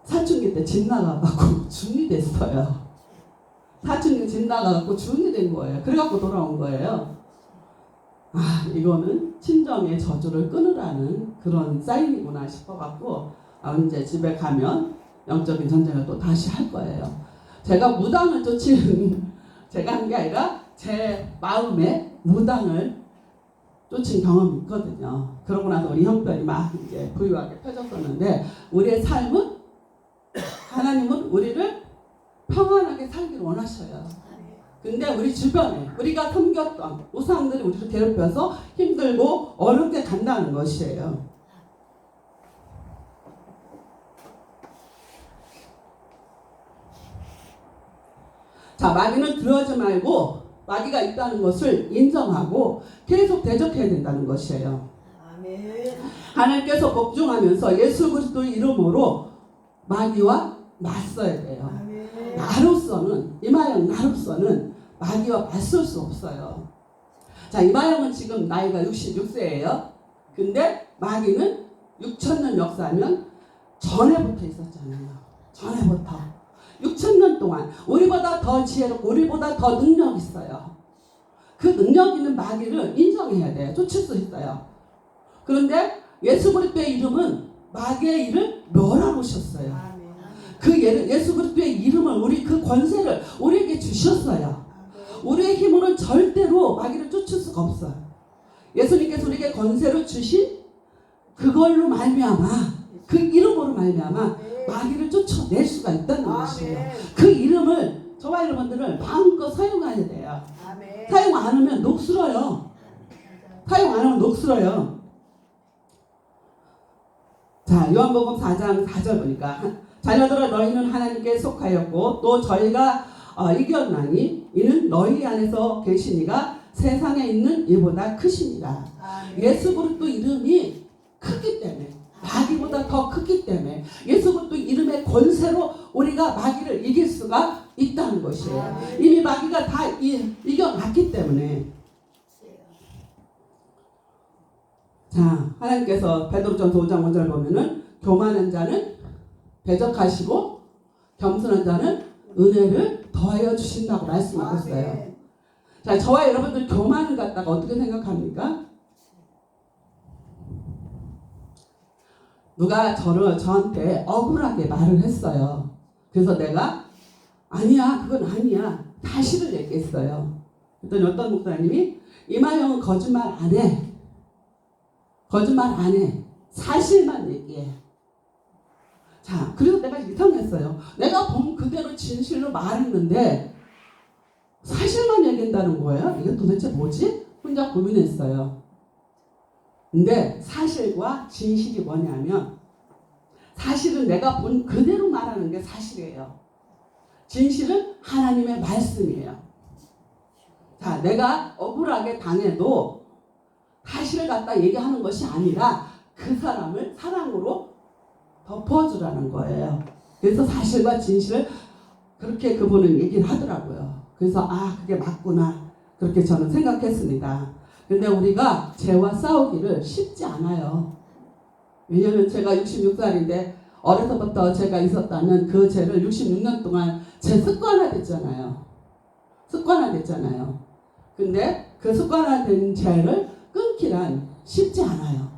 사춘기 때 집 나가갖고 중이 됐어요. 사춘기 집 나가갖고 중이 된 거예요. 그래갖고 돌아온 거예요. 이거는 친정의 저주를 끊으라는 그런 사인이구나 싶어갖고 이제 집에 가면 영적인 전쟁을 또 다시 할 거예요. 제가 무당을 쫓은 제가 한 게 아니라 제 마음에 무당을 쫓은 경험이 있거든요. 그러고 나서 우리 형편이 막 이제 부유하게 펴졌었는데 우리의 삶은 하나님은 우리를 평안하게 살기를 원하셔요. 근데 우리 주변에 우리가 섬겼던 우상들이 우리를 괴롭혀서 힘들고 어렵게 간다는 것이에요. 자, 마귀는 두려워하지 말고 마귀가 있다는 것을 인정하고 계속 대적해야 된다는 것이에요. 아멘. 하나님께서 복종하면서 예수 그리스도의 이름으로 마귀와 맞서야 돼요. 아멘. 나로서는 이마영 마귀와 맞설 수 없어요. 자, 이마영은 지금 나이가 66세예요. 근데 마귀는 6,000년 역사면 전에부터 있었잖아요. 전에부터 6,000년 동안 우리보다 더 지혜롭고 우리보다 더 능력 있어요. 그 능력 있는 마귀를 인정해야 돼요. 쫓을 수 있어요. 그런데 예수 그리스도의 이름은 마귀의 일을 멸하셨어요. 아멘. 그 예수 그리스도의 이름을 우리 그 권세를 우리에게 주셨어요. 우리의 힘으로는 절대로 마귀를 쫓을 수가 없어요. 예수님께서 우리에게 권세를 주신 그걸로 말미암아 그 이름으로 말미암아 마귀를 쫓아낼 수가 있다는 것이에요. 그 이름을 저와 여러분들은 마음껏 사용해야 돼요. 아멘. 사용 안 하면 녹슬어요. 사용 안 하면 녹슬어요. 자, 요한복음 4장 4절 보니까 자녀들아 너희는 하나님께 속하였고 또 저희가 이겼나니 이는 너희 안에서 계시니가 세상에 있는 이보다 크십니다. 예수 그리스도 이름이 크기 때문에 마귀보다 더 크기 때문에 예수 그리스도 이름의 권세로 우리가 마귀를 이길 수가 있다는 것이에요. 이미 마귀가 다 이겨놨기 때문에. 자, 하나님께서 베드로전서 5장 5절 보면은 교만한 자는 대적하시고 겸손한 자는 은혜를 더하여 주신다고 말씀하셨어요. 자, 저와 여러분들 교만을 갖다가 어떻게 생각합니까? 누가 저한테 억울하게 말을 했어요. 그래서 내가 아니야, 그건 아니야, 사실을 얘기했어요. 그랬더니 어떤 목사님이 이마영은 거짓말 안 해. 거짓말 안 해. 사실만 얘기해. 자, 그래서 내가 이상했어요. 내가 본 그대로 진실로 말했는데 사실만 얘기한다는 거예요? 이게 도대체 뭐지? 혼자 고민했어요. 근데 사실과 진실이 뭐냐면 사실은 내가 본 그대로 말하는 게 사실이에요. 진실은 하나님의 말씀이에요. 자, 내가 억울하게 당해도 사실을 갖다 얘기하는 것이 아니라 그 사람을 사랑으로 덮어주라는 거예요. 그래서 사실과 진실을 그렇게 그분은 얘기를 하더라고요. 그래서 그게 맞구나 그렇게 저는 생각했습니다. 근데 우리가 죄와 싸우기를 쉽지 않아요. 왜냐하면 제가 66살인데 어려서부터 제가 있었다는 그 죄를 66년 동안 제 습관화됐잖아요. 근데 그 습관화된 죄를 끊기란 쉽지 않아요.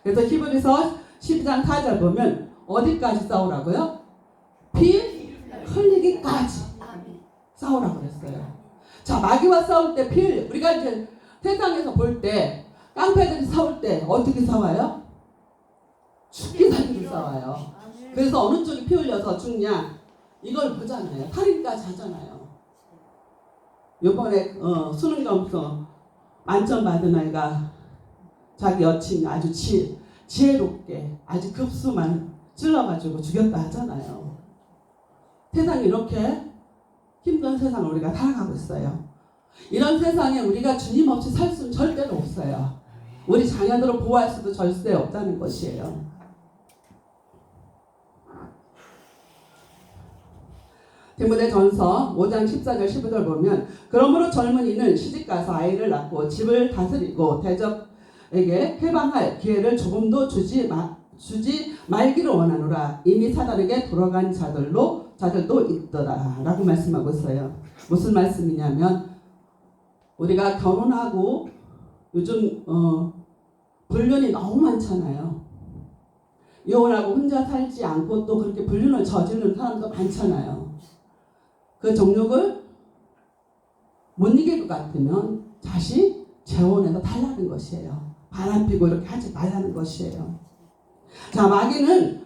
그래서 히브리서 12장 4절 보면 어디까지 싸우라고요? 피 흘리기까지 싸우라고 그랬어요. 자, 마귀와 싸울 때 피 흘려. 우리가 이제 세상에서 볼 때 깡패들이 싸울 때 어떻게 싸워요? 죽기 살기로 싸워요. 그래서 어느 쪽이 피 흘려서 죽냐 이걸 보잖아요. 살인까지 하잖아요. 요번에 수능 점수 만점 받은 아이가 자기 여친이 아주 지혜롭게 아주 급수만 찔러가지고 죽였다 하잖아요. 세상이 이렇게 힘든 세상을 우리가 살아가고 있어요. 이런 세상에 우리가 주님 없이 살 수는 절대로 없어요. 우리 자녀들을 보호할 수도 절대 없다는 것이에요. 디모데전서 5장 14절 15절 보면 그러므로 젊은이는 시집가서 아이를 낳고 집을 다스리고 대적에게 해방할 기회를 조금도 주지 말기를 원하노라. 이미 사단에게 돌아간 자들도 있더라 라고 말씀하고 있어요. 무슨 말씀이냐면 우리가 결혼하고 요즘 불륜이 너무 많잖아요. 이혼하고 혼자 살지 않고 또 그렇게 불륜을 저지르는 사람도 많잖아요. 그 정욕을 못 이길 것 같으면 다시 재혼해서 달라는 것이에요. 바람 피고 이렇게 하지 말라는 것이에요. 자, 마귀는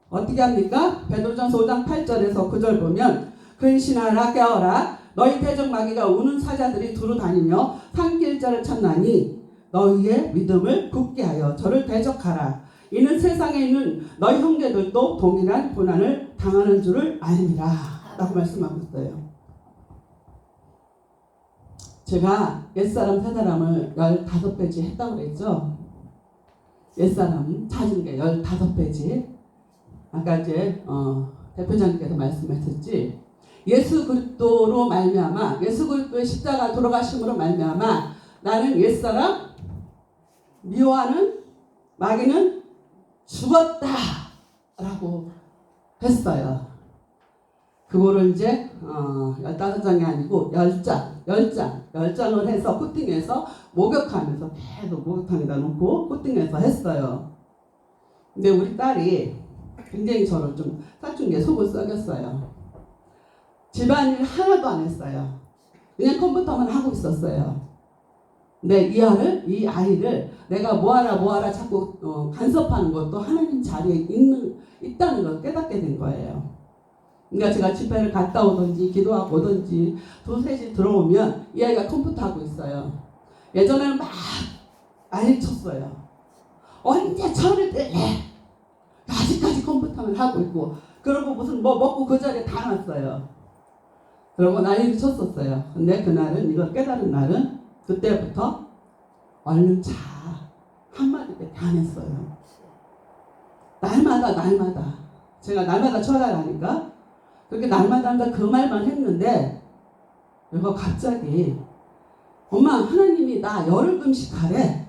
어떻게 합니까? 베드로전서 5장 8절에서 9절 보면 근신하라 깨어라 너희 대적 마귀가 우는 사자들이 두루 다니며 산길자를 찾나니 너희의 믿음을 굳게 하여 저를 대적하라. 이는 세상에 있는 너희 형제들도 동일한 고난을 당하는 줄을 알미라 라고 말씀하고 있어요. 제가 옛사람 새사람을 15배지 했다고 그랬죠. 옛사람 찾은 게 15배지. 아까 이제 대표장님께서 말씀하셨지. 예수 그리스도로 말미암아 예수 그리스도의 십자가 돌아가심으로 말미암아 나는 옛사람 미워하는 마귀는 죽었다 라고 했어요. 그거를 이제 15장이 아니고 10장을 해서 코팅해서 목욕하면서 계속 목욕탕에다 놓고 코팅해서 했어요. 근데 우리 딸이 굉장히 저를 좀 사춘기에 속을 썩였어요. 집안일 하나도 안 했어요. 그냥 컴퓨터만 하고 있었어요. 근데 이 아이를 내가 뭐하라 자꾸 간섭하는 것도 하나님 자리에 있다는 걸 깨닫게 된 거예요. 그러니까 제가 집회를 갔다 오든지 기도하고 오든지 2, 3시 들어오면 이 아이가 컴퓨터 하고 있어요. 예전에는 막 난리 쳤어요. 언제 철을 뗄래? 아직까지 컴퓨터만 하고 있고 그러고 무슨 뭐 먹고 그 자리에 다 놨어요. 그러고 난리를 쳤었어요. 근데 그날은 이걸 깨달은 날은 그때부터 얼른 자 한마디밖에 안 했어요. 날마다 제가 날마다 철야하니까 그렇게 날마다 그 말만 했는데 이거 갑자기 엄마 하나님이 나 열흘 금식하래.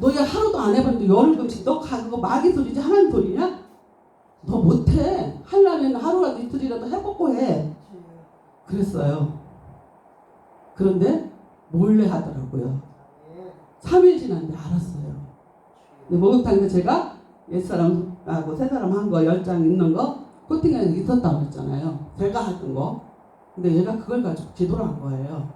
너 얘 하루도 안 해봤는데 열흘 금식 너 그거 마귀 소리지 하나님 소리냐? 너 못해. 하려면 하루라도 이틀이라도 해보고 해. 그랬어요. 그런데 몰래 하더라고요. 3일 지났는데 알았어요. 근데 목욕탕에서 제가 옛사람하고 새사람 한 거 10장 있는 거 코팅에 있었다고 했잖아요. 제가 했던 거. 근데 얘가 그걸 가지고 기도를 한 거예요.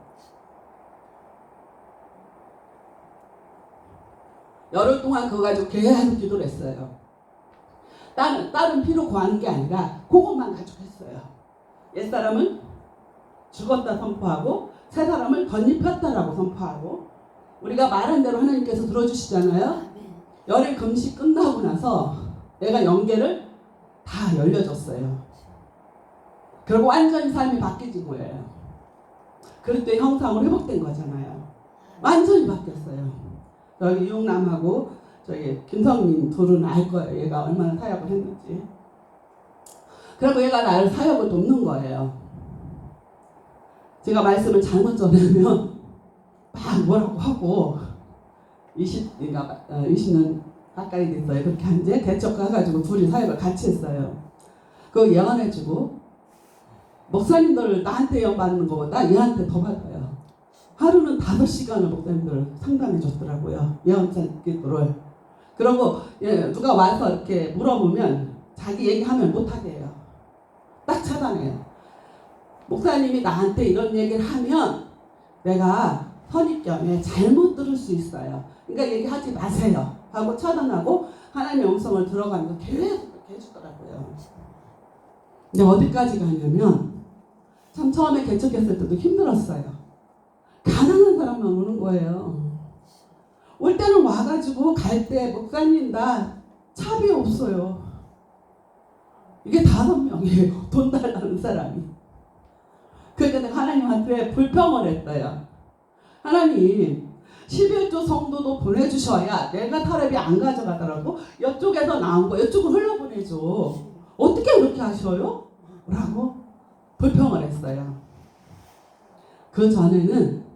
열흘 동안 그거 가지고 계속 기도를 했어요. 다른 필요 구하는 게 아니라 그것만 가지고 했어요. 옛사람은 죽었다 선포하고 새사람을 덧입혔다라고 선포하고 우리가 말한 대로 하나님께서 들어주시잖아요. 열흘 금식 끝나고 나서 내가 영계를 다 열려줬어요. 그리고 완전히 삶이 바뀌진 거예요. 그럴 때 형상으로 회복된 거잖아요. 완전히 바뀌었어요. 여기 이용남하고 저기 김성민 둘은 알 거예요. 얘가 얼마나 사역을 했는지. 그리고 얘가 나를 사역을 돕는 거예요. 제가 말씀을 잘못 전하면 막 뭐라고 하고 20년 가까이 됐어요. 그렇게 한지 개척해가지고 둘이 사역을 같이 했어요. 그거 예언해주고 목사님들 나한테 예언 받는 것보다 얘한테 더 받아요. 하루는 5시간을 목사님들 상담해 줬더라고요. 예언자들을. 그리고 누가 와서 이렇게 물어보면 자기 얘기하면 못하게 해요. 딱 차단해요. 목사님이 나한테 이런 얘기를 하면 내가 선입견에 잘못 들을 수 있어요. 그러니까 얘기하지 마세요 하고 차단하고 하나님의 음성을 들어가면서 계속 그렇게 해주더라고요. 근데 어디까지 가냐면 참 처음에 개척했을 때도 힘들었어요. 가난한 사람만 오는 거예요. 올 때는 와가지고 갈 때 목사님 나 차비 없어요. 이게 5명이에요. 돈 달라는 사람이. 그러니까 내가 하나님한테 불평을 했어요. 하나님 11조 성도도 보내주셔야 내가 타협이 안 가져가더라도 이쪽에서 나온 거 이쪽으로 흘려보내줘. 어떻게 그렇게 하셔요? 라고 불평을 했어요. 그 전에는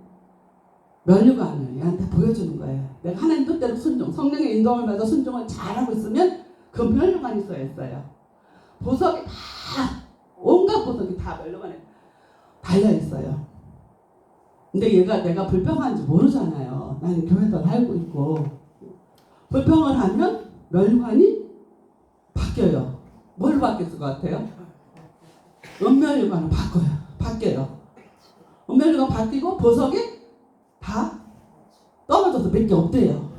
면류관을 얘한테 보여주는 거예요. 내가 하나님 뜻대로 순종, 성령의 인도함을 받아 순종을 잘하고 있으면 그 면류관이 써 있어요. 보석이 다 온갖 보석이 다 면류관에 달려있어요. 근데 얘가 내가 불평하는지 모르잖아요. 나는 교회에서 살고 있고. 불평을 하면 면류관이 바뀌어요. 뭘 바뀔 것 같아요? 은면류관을 바뀌어요. 은멸류가 바뀌고 보석이 다 떨어져서 몇 개 없대요.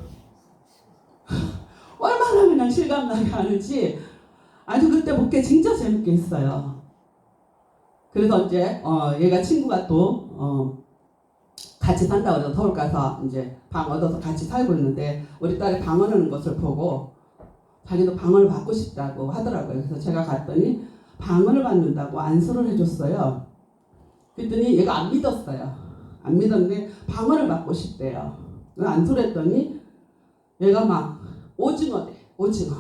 얼마나 그냥 실감나게 하는지 아주 그때 목회 진짜 재밌게 했어요. 그래서 이제 얘가 친구가 또 같이 산다고 해서 서울 가서 이제 방 얻어서 같이 살고 있는데 우리 딸이 방언하는 것을 보고 자기도 방언을 받고 싶다고 하더라고요. 그래서 제가 갔더니 방언을 받는다고 안수를 해줬어요. 그랬더니 얘가 안 믿었어요. 안 믿었는데 방언을 받고 싶대요. 안수를 했더니 얘가 막 오징어대, 오징어.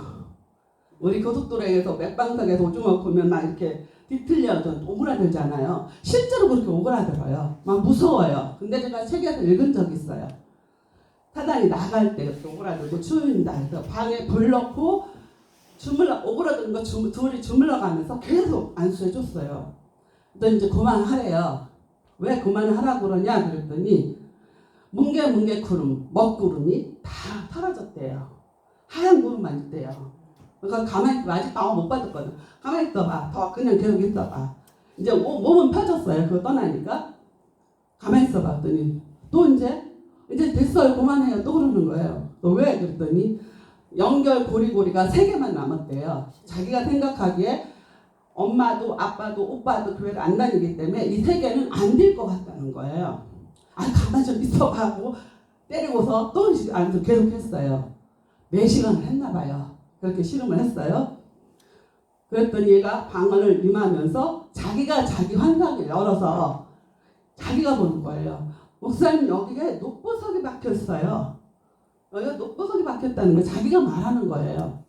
우리 고속도로에서 맥방석에서 오징어 보면 막 이렇게 뒤틀려서 오그라들잖아요. 실제로 그렇게 오그라들어요. 막 무서워요. 근데 제가 책에서 읽은 적이 있어요. 사단이 나갈 때 그렇게 오그라들고 추운다 해서 방에 불 넣고 오그라드는 거 둘이 주물러 가면서 계속 안수해줬어요. 너 이제 그만하래요. 왜 그만하라고 그러냐 그랬더니 뭉게뭉게 구름, 먹구름이 다 사라졌대요. 하얀 구름만 있대요. 그러니까 가만히 있어. 아직 방어 못 받았거든. 가만히 있어봐. 더 그냥 계속 있어봐. 이제 몸은 펴졌어요. 그거 떠나니까. 가만히 있어봐. 그랬더니 또 이제 됐어요. 그만해요. 또 그러는 거예요. 또 왜? 그랬더니 연결 고리고리가 3개만 남았대요. 자기가 생각하기에 엄마도 아빠도 오빠도 교회를 안 다니기 때문에 이 3개는 안 될 것 같다는 거예요. 아 가만히 좀 있어봐 하고 때리고서 또 안수 계속 했어요. 4시간을 했나 봐요. 그렇게 씨름을 했어요. 그랬더니 얘가 방언을 임하면서 자기가 자기 환상을 열어서 자기가 보는 거예요. 목사님 여기에 녹보석이 박혔어요. 여기가 녹보석이 박혔다는 거 자기가 말하는 거예요.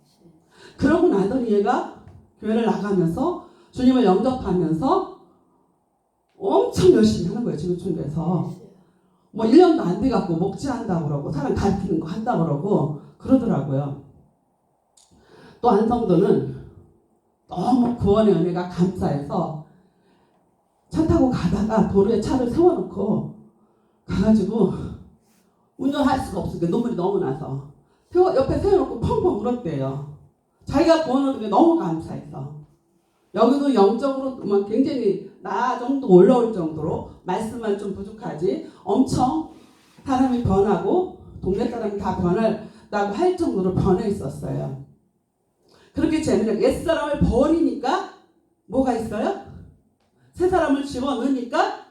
그러고 나더니 얘가 교회를 나가면서 주님을 영접하면서 엄청 열심히 하는 거예요. 지구촌에서 뭐 1년도 안 돼갖고 목지한다고 그러고 사람 가르치는 거 한다고 그러고 그러더라고요. 또 한 성도는 너무 구원의 은혜가 감사해서 차 타고 가다가 도로에 차를 세워놓고 가가지고 운전할 수가 없으니까 눈물이 너무 나서 옆에 세워놓고 펑펑 울었대요. 자기가 구원을 얻은 게 너무 감사해서. 여기도 영적으로 막 굉장히 나 정도 올라올 정도로 말씀만 좀 부족하지 엄청 사람이 변하고 동네 사람이 다 변한다고 할 정도로 변해 있었어요. 그렇게 재미나게 옛사람을 버리니까 뭐가 있어요? 새 사람을 집어넣으니까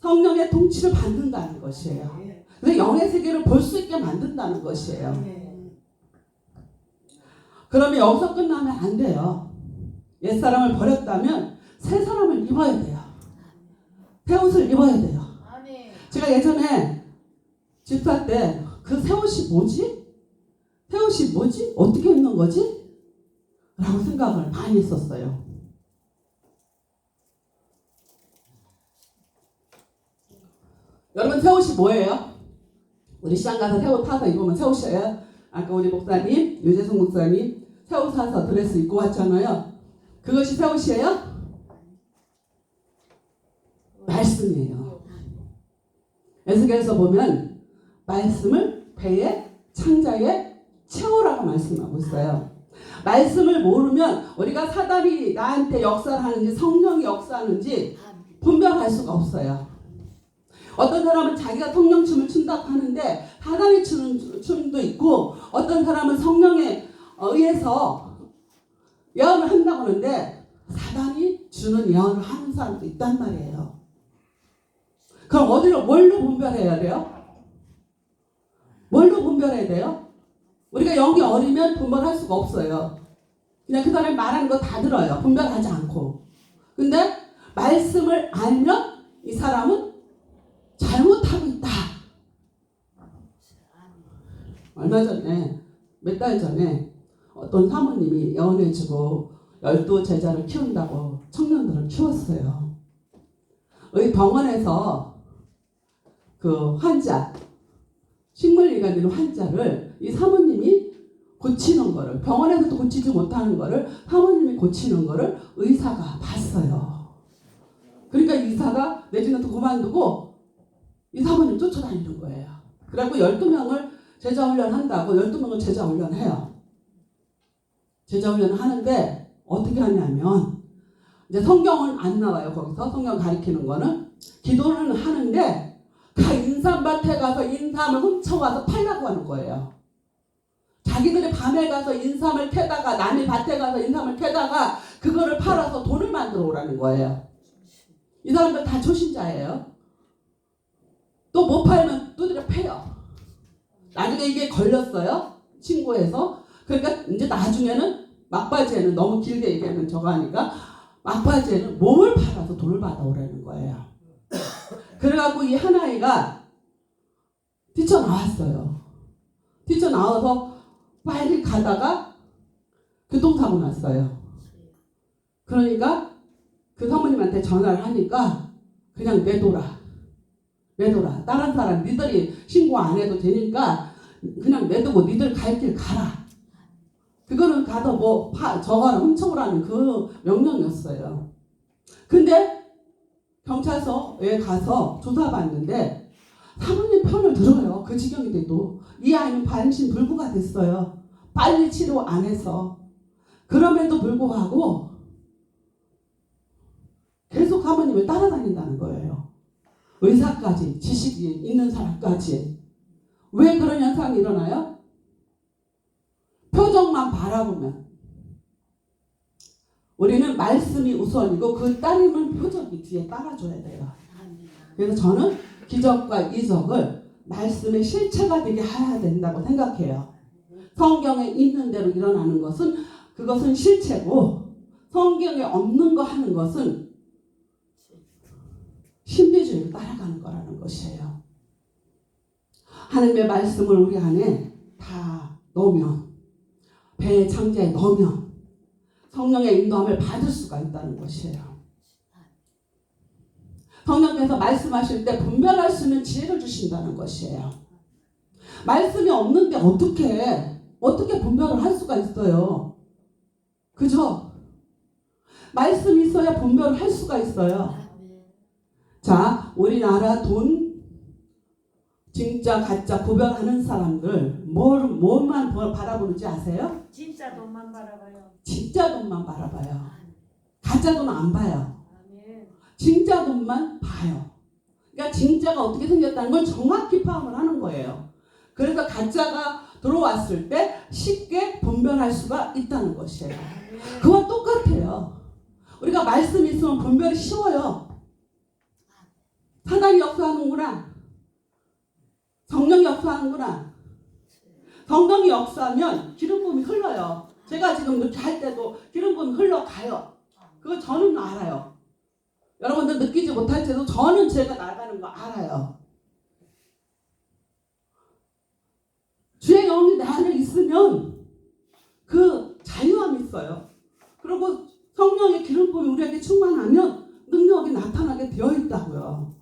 성령의 통치를 받는다는 것이에요. 그래서 영의 세계를 볼 수 있게 만든다는 것이에요. 그러면 여기서 끝나면 안 돼요. 옛사람을 버렸다면 새 사람을 입어야 돼요. 새 옷을 입어야 돼요. 제가 예전에 집사 때 그 새 옷이 뭐지? 새 옷이 뭐지? 어떻게 입는 거지? 라고 생각을 많이 했었어요. 여러분 새 옷이 뭐예요? 우리 시장 가서 새 옷 타서 입으면 새 옷이에요. 아까 우리 목사님, 유재성 목사님 새 옷 사서 드레스 입고 왔잖아요. 그것이 새 옷이에요? 말씀이에요. 에스겔에서 보면 말씀을 배에 창자에 채우라고 말씀하고 있어요. 말씀을 모르면 우리가 사단이 나한테 역사를 하는지 성령이 역사하는지 분별할 수가 없어요. 어떤 사람은 자기가 성령춤을 춘다고 하는데 사단이 추는 춤도 있고 어떤 사람은 성령에 의해서 예언을 한다고 하는데 사단이 주는 예언을 하는 사람도 있단 말이에요. 그럼 뭘로 분별해야 돼요? 뭘로 분별해야 돼요? 우리가 영이 어리면 분별할 수가 없어요. 그냥 그 사람이 말하는 거 다 들어요. 분별하지 않고. 근데 말씀을 알면 이 사람은 잘못하고 있다. 얼마 전에 몇 달 전에 어떤 사모님이 예언해주고 12제자를 키운다고 청년들을 키웠어요. 여기 병원에서 그 환자 식물위가 있는 환자를 이 사모님이 고치는 거를 병원에서도 고치지 못하는 거를 사모님이 고치는 거를 의사가 봤어요. 그러니까 이 의사가 내지는 또 그만두고 이 사모님 쫓아다니는 거예요. 그래갖고 12명을 제자훈련한다고 12명을 제자훈련해요. 제자훈련을 하는데 어떻게 하냐면 이제 성경은 안 나와요. 거기서 성경 가리키는 거는 기도는 하는데 다 인삼밭에 가서 인삼을 훔쳐와서 팔라고 하는 거예요. 자기들이 밤에 가서 인삼을 캐다가 남의 밭에 가서 인삼을 캐다가 그거를 팔아서 돈을 만들어 오라는 거예요. 이 사람들 다 초신자예요. 또 못 팔면 두드려 패요. 나중에 이게 걸렸어요. 친구에서. 그러니까 이제 나중에는 막바지에는 너무 길게 얘기하면 저거 하니까 막바지에는 몸을 팔아서 돈을 받아오라는 거예요. 그래갖고 이 하나이가 뛰쳐나왔어요. 뛰쳐나와서 빨리 가다가 교통사고 났어요. 그러니까 그 사모님한테 전화를 하니까 그냥 내둬라. 다른 사람 니들이 신고 안 해도 되니까 그냥 내두고 니들 갈 길 가라. 그거는 가서 뭐 저거를 훔쳐오라는 그 명령이었어요. 근데 경찰서에 가서 조사받는데 사모님 편을 들어요. 그 지경이 돼도 이 아이는 반신불구가 됐어요. 빨리 치료 안 해서. 그럼에도 불구하고 계속 사모님을 따라다닌다는 거예요. 의사까지, 지식이 있는 사람까지. 왜 그런 현상이 일어나요? 표정만 바라보면. 우리는 말씀이 우선이고 그 따르면 표정이 뒤에 따라줘야 돼요. 그래서 저는 기적과 이적을 말씀의 실체가 되게 해야 된다고 생각해요. 성경에 있는 대로 일어나는 것은 그것은 실체고 성경에 없는 거 하는 것은 신비주의로 따라가는 거라는 것이에요. 하나님의 말씀을 우리 안에 다 넣으면 배의 창자에 넣으면 성령의 인도함을 받을 수가 있다는 것이에요. 성령께서 말씀하실 때 분별할 수 있는 지혜를 주신다는 것이에요. 말씀이 없는데 어떻게 분별을 할 수가 있어요? 그죠? 말씀이 있어야 분별을 할 수가 있어요. 자, 우리나라 돈 진짜 가짜 구별하는 사람들 뭐만 바라보는지 아세요? 진짜 돈만 바라봐요. 진짜 돈만 바라봐요. 가짜 돈 안 봐요. 아멘. 진짜 돈만 봐요. 그러니까 진짜가 어떻게 생겼다는 걸 정확히 파악을 하는 거예요. 그래서 가짜가 들어왔을 때 쉽게 분별할 수가 있다는 것이에요. 그와 똑같아요. 우리가 말씀이 있으면 분별이 쉬워요. 사단이 역사하는구나. 성령이 역사하는구나. 성령이 역사하면 기름부음이 흘러요. 제가 지금 이렇게 할 때도 기름부음이 흘러가요. 그거 저는 알아요. 여러분들 느끼지 못할지도 저는 제가 나가는 거 알아요. 주의 영이 내 안에 있으면 그 자유함이 있어요. 그리고 성령의 기름부음이 우리에게 충만하면 능력이 나타나게 되어 있다고요.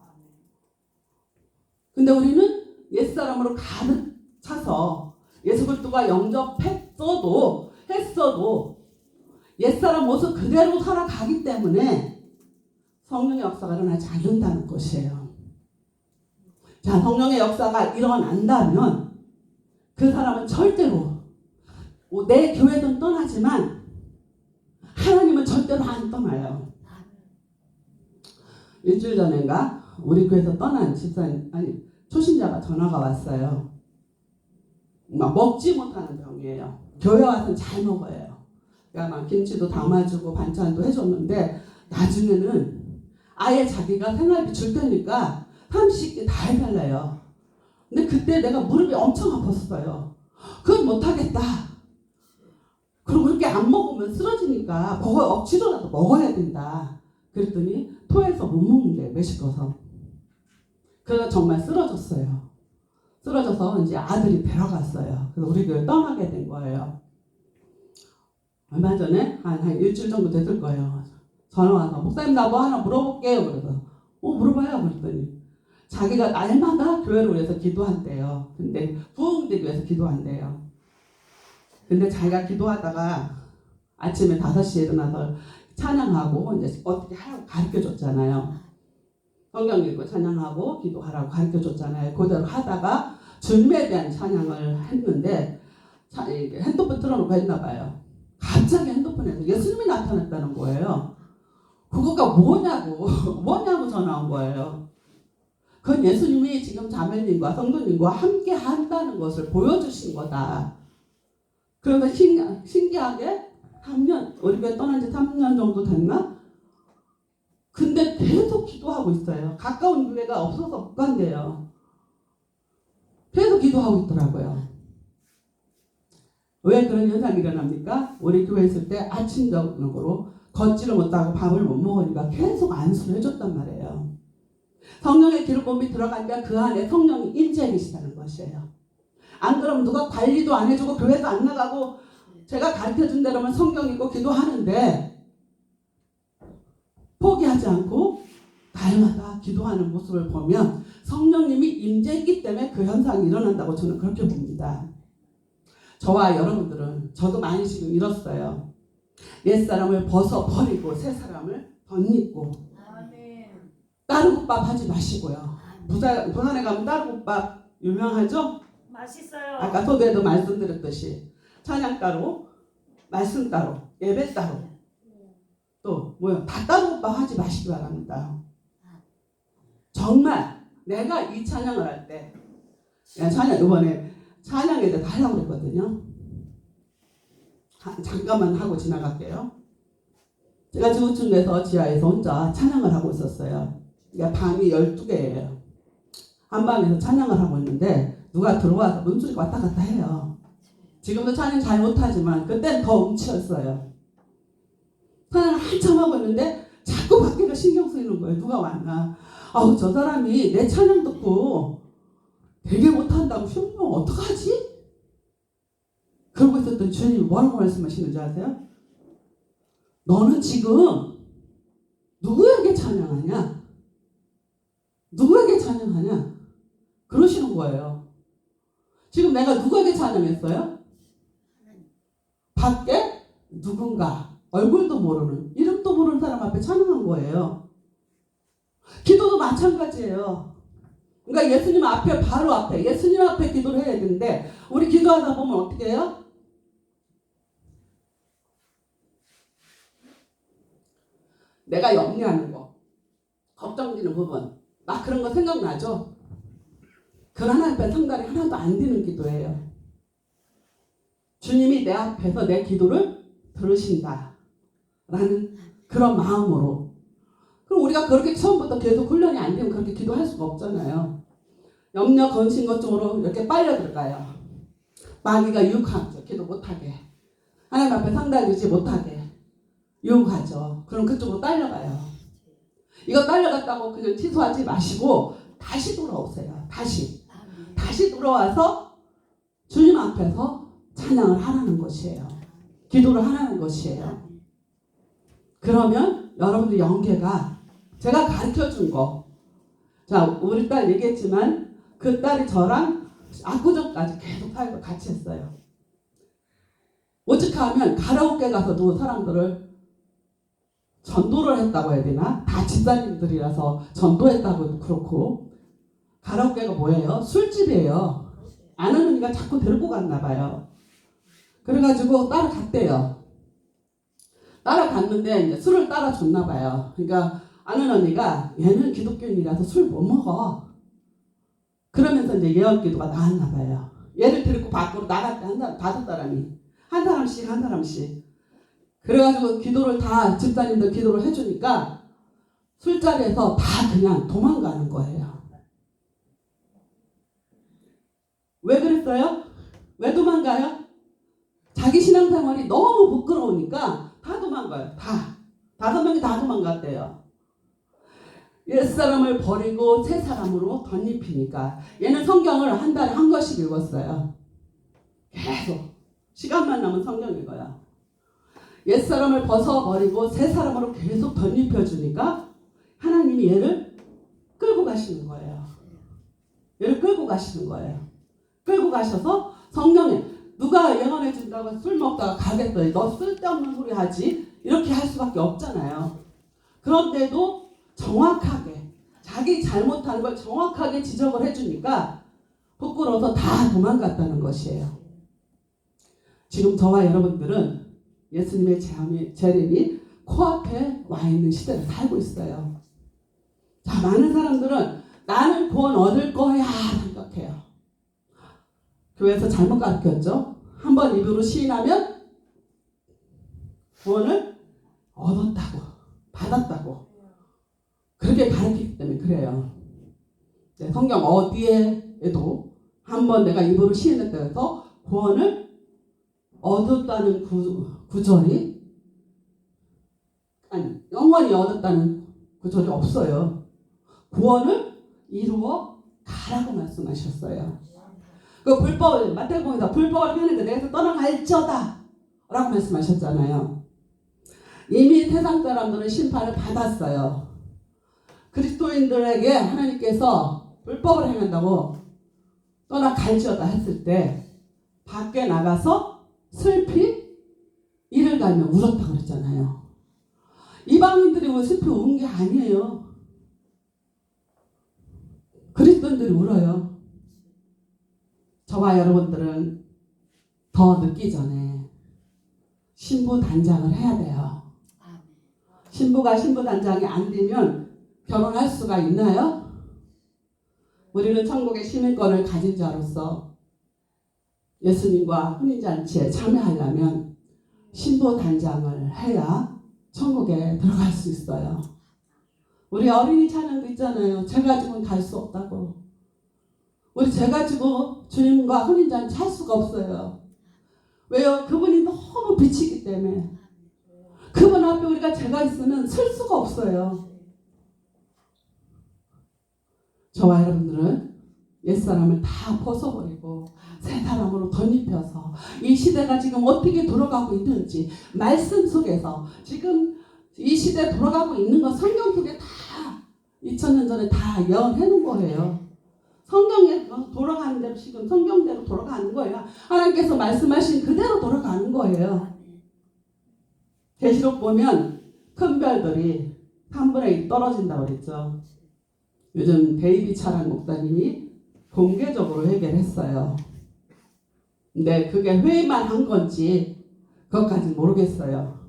근데 우리는 옛사람으로 가득 차서 예수 그리스도가 영접했어도 옛사람 모습 그대로 살아가기 때문에 성령의 역사가 일어나지 않는다는 것이에요. 자, 성령의 역사가 일어난다면 그 사람은 절대로 내 교회는 떠나지만 하나님은 절대로 안 떠나요. 일주일 전인가 우리 교회에서 떠난 초신자가 전화가 왔어요. 막 먹지 못하는 병이에요. 교회 와서는 잘 먹어요. 그러니까 막 김치도 담아주고 반찬도 해줬는데 나중에는 아예 자기가 생활비 줄 테니까 30개 다 해달래요. 근데 그때 내가 무릎이 엄청 아팠어요. 그건 못하겠다. 그리고 그렇게 안 먹으면 쓰러지니까 억지로라도 먹어야 된다. 그랬더니 토해서 못 먹는데 매식어서. 그래서 정말 쓰러졌어요. 쓰러져서 이제 아들이 데려갔어요. 그래서 우리 교회 떠나게 된 거예요. 얼마 전에 한 일주일 정도 됐을 거예요. 전화 와서 목사님 나 뭐 하나 물어볼게요. 그래서 물어봐요. 그랬더니 자기가 날마다 교회를 위해서 기도한대요. 근데 부흥되기 위해서 기도한대요. 근데 자기가 기도하다가 아침에 5시에 일어나서 찬양하고 이제 어떻게 하라고 가르쳐줬잖아요. 성경 읽고 찬양하고 기도하라고 가르쳐줬잖아요. 그대로 하다가 주님에 대한 찬양을 했는데 핸드폰 틀어놓고 했나 봐요. 갑자기 핸드폰에서 예수님이 나타났다는 거예요. 그거가 뭐냐고 뭐냐고 전화 온 거예요. 그건 예수님이 지금 자매님과 성도님과 함께 한다는 것을 보여주신 거다. 그래서 신기하게 3년, 우리 교회 떠난 지 3년 정도 됐나? 근데 계속 기도하고 있어요. 가까운 교회가 없어서 못 간대요. 계속 기도하고 있더라고요. 왜 그런 현상이 일어납니까? 우리 교회 있을 때 아침적으로 걷지를 못하고 밥을 못 먹으니까 계속 안수를 해줬단 말이에요. 성령의 기름부음이 들어가니까 그 안에 성령이 임재해 계시다는 것이에요. 안 그러면 누가 관리도 안 해주고 교회도 안 나가고 제가 가르쳐준 대로만 성경 읽고 기도하는데 포기하지 않고 날마다 기도하는 모습을 보면 성령님이 임재했기 때문에 그 현상이 일어난다고 저는 그렇게 봅니다. 저와 여러분들은 저도 많이 지금 잃었어요. 옛사람을 벗어버리고 새사람을 덧입고 따르국밥 하지 마시고요. 부산에 가면 따르국밥 유명하죠? 맛있어요. 아까 소개도 말씀드렸듯이 찬양 따로, 말씀 따로, 예배 따로 또 뭐요? 다 따르국밥 하지 마시기 바랍니다. 정말 내가 이 찬양을 할 때 찬양 이번에 찬양에 대해서 하려고 그랬거든요. 잠깐만 하고 지나갈게요. 제가 지구촌에서 지하에서 혼자 찬양을 하고 있었어요. 그러니까 밤이 12개예요. 한방에서 찬양을 하고 있는데 누가 들어와서 문소리가 왔다 갔다 해요. 지금도 찬양 잘 못하지만 그때는 더 음치였어요. 찬양을 한참 하고 있는데 자꾸 밖에가 신경 쓰이는 거예요. 누가 왔나. 아우 저 사람이 내 찬양 듣고 되게 못한다고 시험면 어떡하지? 그러고 있었던 주님이 뭐라고 말씀하시는지 아세요? 너는 지금 누구에게 찬양하냐? 누구에게 찬양하냐? 그러시는 거예요. 지금 내가 누구에게 찬양했어요? 밖에 누군가 얼굴도 모르는 이름도 모르는 사람 앞에 찬양한 거예요. 기도도 마찬가지예요. 그러니까 예수님 앞에 바로 앞에 예수님 앞에 기도를 해야 되는데 우리 기도하다 보면 어떻게 해요? 내가 염려하는 거, 걱정되는 부분, 막 그런 거 생각나죠? 그 하나님 앞에 상달이 하나도 안 되는 기도예요. 주님이 내 앞에서 내 기도를 들으신다 라는 그런 마음으로. 그럼 우리가 그렇게 처음부터 계속 훈련이 안 되면 그렇게 기도할 수가 없잖아요. 염려, 건심 것쪽으로 이렇게 빨려 들어가요. 마귀가 유혹하죠. 기도 못하게. 하나님 앞에 상달되지 못하게 유혹하죠. 그럼 그쪽으로 딸려가요. 이거 딸려갔다고 그냥 취소하지 마시고 다시 돌아오세요. 다시 돌아와서 주님 앞에서 찬양을 하라는 것이에요. 기도를 하라는 것이에요. 그러면 여러분들 영계가 제가 가르쳐준 거, 자 우리 딸 얘기했지만 그 딸이 저랑 압구정까지 계속 살고 같이 했어요. 오직하면 가라오케 가서도 사람들을 전도를 했다고 해야 되나? 다 집사님들이라서 전도했다고 그렇고. 가라오케가 뭐예요? 술집이에요. 아는 언니가 자꾸 데리고 갔나 봐요. 그래가지고 따라갔대요. 따라갔는데 이제 술을 따라줬나 봐요. 그러니까 아는 언니가 얘는 기독교인이라서 술 못 먹어. 그러면서 이제 예언기도가 나왔나 봐요. 얘를 데리고 밖으로 나갔대. 한 사람, 5사람이. 한 사람씩. 그래가지고 기도를 다 집사님들 기도를 해주니까 술자리에서 다 그냥 도망가는 거예요. 왜 그랬어요? 왜 도망가요? 자기 신앙생활이 너무 부끄러우니까 다 도망가요. 다. 5명이 다 도망갔대요. 옛사람을 버리고 새 사람으로 덧입히니까. 얘는 성경을 한 달에 한 권씩 읽었어요. 계속. 시간만 나면 성경 읽어요. 옛사람을 벗어버리고 새 사람으로 계속 덧입혀주니까 하나님이 얘를 끌고 가시는 거예요. 얘를 끌고 가시는 거예요. 끌고 가셔서 성령에 누가 예언해 준다고 술 먹다가 가겠더니 너 쓸데없는 소리 하지? 이렇게 할 수밖에 없잖아요. 그런데도 정확하게 자기 잘못한 걸 정확하게 지적을 해주니까 부끄러워서 다 도망갔다는 것이에요. 지금 저와 여러분들은 예수님의 재림이 코앞에 와 있는 시대를 살고 있어요. 자, 많은 사람들은 나는 구원 얻을 거야 생각해요. 교회에서 잘못 가르쳤죠. 한번 입으로 시인하면 구원을 얻었다고, 받았다고 그렇게 가르치기 때문에 그래요. 네, 성경 어디에도 한번 내가 입으로 시인했다고 해서 구원을 얻었다는 구절이 아니 영원히 얻었다는 구절이 없어요. 구원을 이루어 가라고 말씀하셨어요. 그 불법을 마태복음에서 불법을 행하는데 내게서 떠나갈지어다 라고 말씀하셨잖아요. 이미 세상 사람들은 심판을 받았어요. 그리스도인들에게 하나님께서 불법을 행한다고 떠나갈지어다 했을 때 밖에 나가서 슬피 이를 갈며 울었다 그랬잖아요. 이방인들이 슬피 운 게 아니에요. 그리스도인들이 울어요. 저와 여러분들은 더 늦기 전에 신부 단장을 해야 돼요. 신부가 신부 단장이 안 되면 결혼할 수가 있나요? 우리는 천국의 시민권을 가진 자로서 예수님과 혼인잔치에 참여하려면 신부 단장을 해야 천국에 들어갈 수 있어요. 우리 어린이 찬양도 있잖아요. 죄 가지고는 갈 수 없다고. 우리 죄 가지고 주님과 혼인잔치 할 수가 없어요. 왜요? 그분이 너무 빛이기 때문에. 그분 앞에 우리가 죄가 있으면 설 수가 없어요. 저와 여러분들은 옛사람을 다 벗어버리고 새 사람으로 덧입혀서 이 시대가 지금 어떻게 돌아가고 있는지 말씀 속에서 지금 이 시대에 돌아가고 있는 거 성경 속에 다 2000년 전에 다 예언해 놓은 거예요. 성경에 돌아가는 대로 지금 성경대로 돌아가는 거예요. 하나님께서 말씀하신 그대로 돌아가는 거예요. 계시록 보면 큰 별들이 3분의 1 떨어진다고 그랬죠. 요즘 데이비 차란 목사님이 공개적으로 회개했어요. 근데 그게 회의만 한 건지 그것까지는 모르겠어요.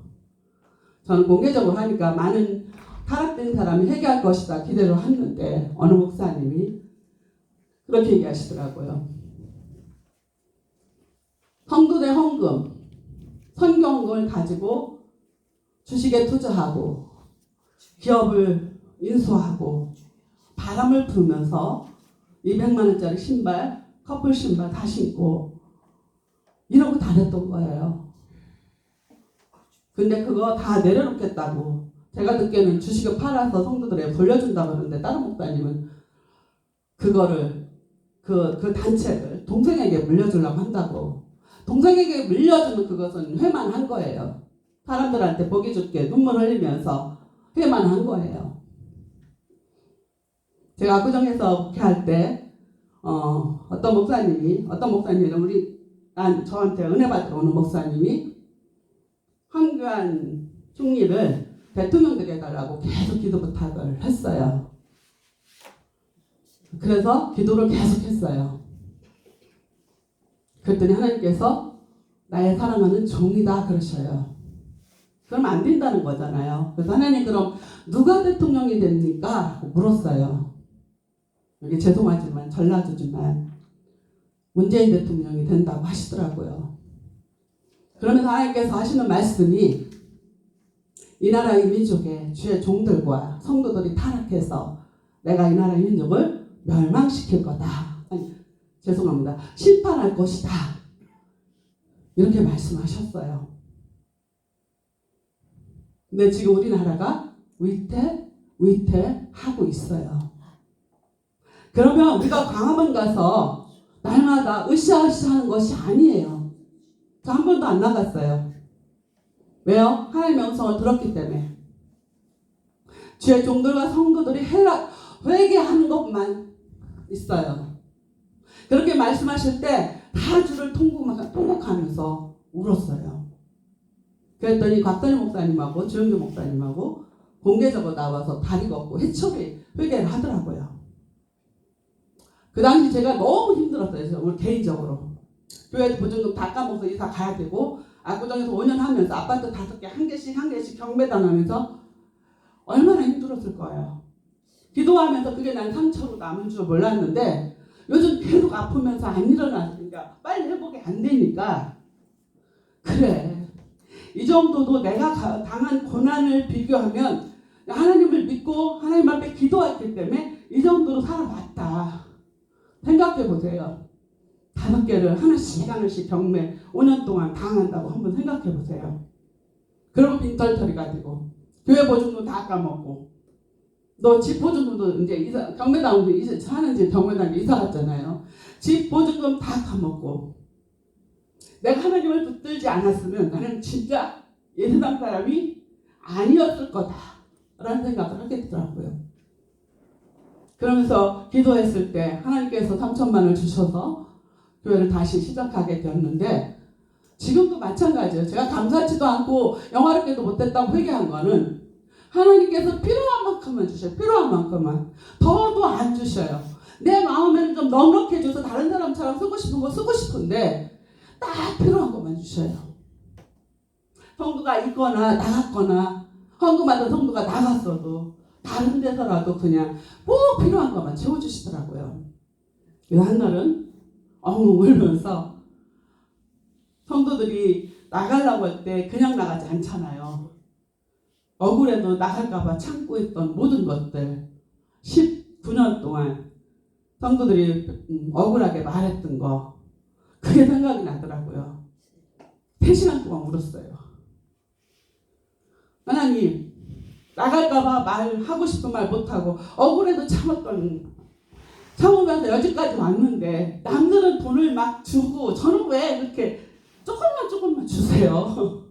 저는 공개적으로 하니까 많은 타락된 사람이 회개할 것이다 기대를 했는데 어느 목사님이 그렇게 얘기하시더라고요. 성도의 헌금, 선경을 가지고 주식에 투자하고 기업을 인수하고 바람을 불면서 200만 원짜리 신발, 커플 신발 다 신고 이러고 다녔던 거예요. 근데 그거 다 내려놓겠다고 제가 듣기에는 주식을 팔아서 성도들에게 돌려준다고 그러는데 다른 목사님은 그거를 그 단체를 동생에게 물려주려고 한다고. 동생에게 물려주는 그것은 회만 한 거예요. 사람들한테 보기 좋게 눈물 흘리면서 회만 한 거예요. 제가 구정에서 목회할 때 어떤 목사님은 저한테 은혜 받으러 오는 목사님이 황교안 총리를 대통령 되게 해달라고 계속 기도 부탁을 했어요. 그래서 기도를 계속 했어요. 그랬더니 하나님께서 나의 사랑하는 종이다 그러셔요. 그럼 안 된다는 거잖아요. 그래서 하나님 그럼 누가 대통령이 됩니까? 하고 물었어요. 여기 죄송하지만 전라도지만 문재인 대통령이 된다고 하시더라고요. 그러면서 하나님께서 하시는 말씀이 이 나라의 민족의 주의 종들과 성도들이 타락해서 내가 이 나라의 민족을 멸망시킬 거다. 아니, 죄송합니다. 심판할 것이다. 이렇게 말씀하셨어요. 근데 지금 우리나라가 위태하고 있어요. 그러면 우리가 광화문 가서 날마다 으쌰으쌰 하는 것이 아니에요. 저 한 번도 안 나갔어요. 왜요? 하나님의 음성을 들었기 때문에. 주의 종들과 성도들이 회개하는 것만 있어요. 그렇게 말씀하실 때 다 주를 통곡하면서 울었어요. 그랬더니 곽선희 목사님하고 주영규 목사님하고 공개적으로 나와서 다리 걷고 해초리 회개를 하더라고요. 그 당시 제가 너무 힘들었어요. 우리 개인적으로. 교회 보증금 다 까먹어서 이사 가야 되고 압구정에서 5년 하면서 아파트 5개 한 개씩 경매당하면서 얼마나 힘들었을 거예요. 기도하면서 그게 난 상처로 남은 줄 몰랐는데 요즘 계속 아프면서 안 일어나니까 빨리 회복이 안 되니까 그래 이 정도도 내가 당한 고난을 비교하면 하나님을 믿고 하나님 앞에 기도했기 때문에 이 정도로 살아봤다 생각해 보세요. 5개를 하나씩 경매 5년 동안 당한다고 한번 생각해 보세요. 그리고 빈털터리가 되고 교회 보증금 다 까먹고 너 집 보증금도 이제 경매당 이제 사는 집 경매당 이사 갔잖아요. 집 보증금 다 까먹고 내가 하나님을 붙들지 않았으면 나는 진짜 이 세상 사람이 아니었을 거다라는 생각을 하게 되더라고요. 그러면서 기도했을 때 하나님께서 3천만 원을 주셔서 교회를 다시 시작하게 되었는데 지금도 마찬가지예요. 제가 감사하지도 않고 영화롭게도 못했다고 회개한 거는 하나님께서 필요한 만큼만 주셔요. 필요한 만큼만. 더도 안 주셔요. 내 마음에는 좀 넉넉해 줘서 다른 사람처럼 쓰고 싶은 거 쓰고 싶은데 딱 필요한 것만 주셔요. 성도가 있거나 나갔거나 헌금하던 성도가 나갔어도 다른 데서라도 그냥 꼭 필요한 것만 채워주시더라고요. 한 날은 엉엉 울면서 성도들이 나가려고 할 때 그냥 나가지 않잖아요. 억울해도 나갈까봐 참고 있던 모든 것들 19년 동안 성도들이 억울하게 말했던 거 그게 생각이 나더라고요. 3시간 동안 울었어요. 하나님 나갈까봐 말하고 싶은 말 못하고 억울해도 참으면서 여기까지 왔는데 남들은 돈을 막 주고 저는 왜 이렇게 조금만 주세요.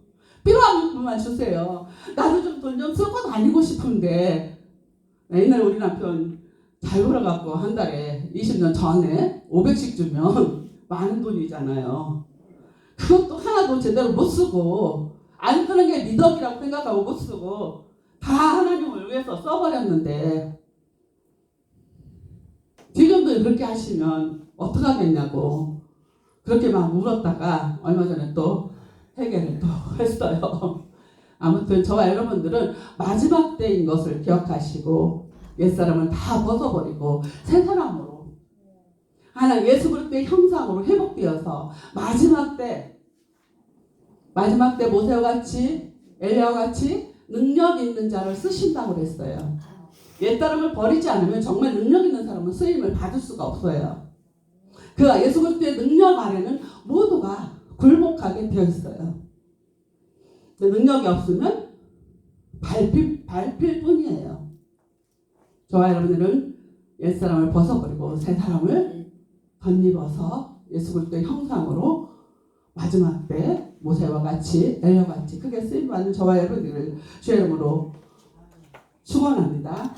필요한 만큼만 주세요. 나도 좀 돈 좀 쓰고 다니고 싶은데 옛날에 우리 남편 잘 벌어갖고 한 달에 20년 전에 500씩 주면 많은 돈이잖아요. 그것도 하나도 제대로 못 쓰고 안 쓰는 게 미덕이라고 생각하고 못 쓰고 다 하나님을 위해서 써버렸는데 지금도 그렇게 하시면 어떡하겠냐고 그렇게 막 울었다가 얼마 전에 또 회개를 또 했어요. 아무튼 저와 여러분들은 마지막 때인 것을 기억하시고 옛사람을 다 벗어버리고 새 사람으로 하나님 예수 그리스도의 형상으로 회복되어서 마지막 때 모세와 같이 엘리야와 같이 능력 있는 자를 쓰신다고 그랬어요. 옛사람을 버리지 않으면 정말 능력 있는 사람은 쓰임을 받을 수가 없어요. 그 예수 그리스도의 능력 아래는 모두가 굴복하게 되어 있어요. 능력이 없으면 밟힐 뿐이에요. 저와 여러분들은 옛사람을 벗어버리고 새 사람을 덧입어서 예수 그리스도의 형상으로 마지막 때 모세와 같이 엘리야와 같이 크게 쓰임받는 저와 여러분들을 주의 이름으로 축원합니다.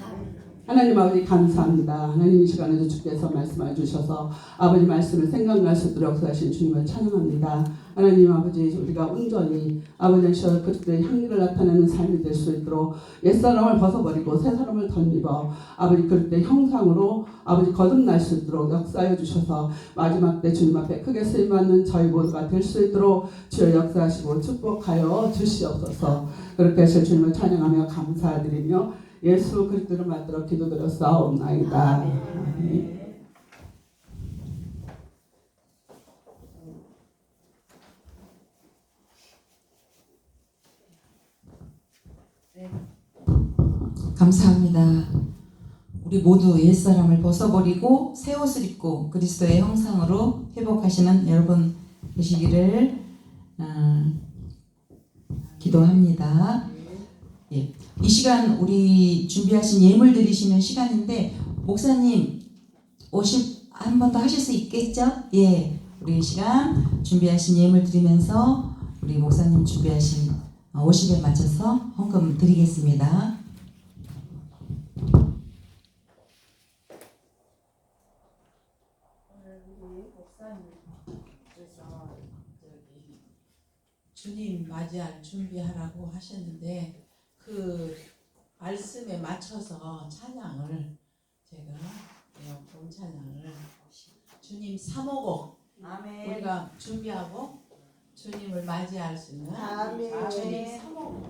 하나님 아버지 감사합니다. 하나님 이 시간에도 주께서 말씀해 주셔서 아버지 말씀을 생각날 수 있도록 역사하신 주님을 찬양합니다. 하나님 아버지 우리가 온전히 아버지 그리스도의 향기를 나타내는 삶이 될 수 있도록 옛사람을 벗어버리고 새사람을 덧입어 아버지 그리스도의 형상으로 아버지 거듭날 수 있도록 역사해 주셔서 마지막 때 주님 앞에 크게 쓰임받는 저희 모두가 될 수 있도록 주여 역사하시고 축복하여 주시옵소서. 그렇게 하실 주님을 찬양하며 감사드리며 예수 그리스도를 만들어 기도드렸사옵나이다. 아멘. 감사합니다. 우리 모두 옛사람을 벗어버리고 새 옷을 입고 그리스도의 형상으로 회복하시는 여러분 되시기를 기도합니다. 예. 이 시간 우리 준비하신 예물 드리시는 시간인데 목사님 한 번 더 하실 수 있겠죠? 예. 우리 이 시간 준비하신 예물 드리면서 우리 목사님 준비하신 50에 맞춰서 헌금 드리겠습니다. 주님 맞이할 준비하라고 하셨는데 그 말씀에 맞춰서 찬양을 제가 본 찬양을 주님 3호곡 우리가 준비하고 주님을 맞이할 수 있는 아멘. 주님 사모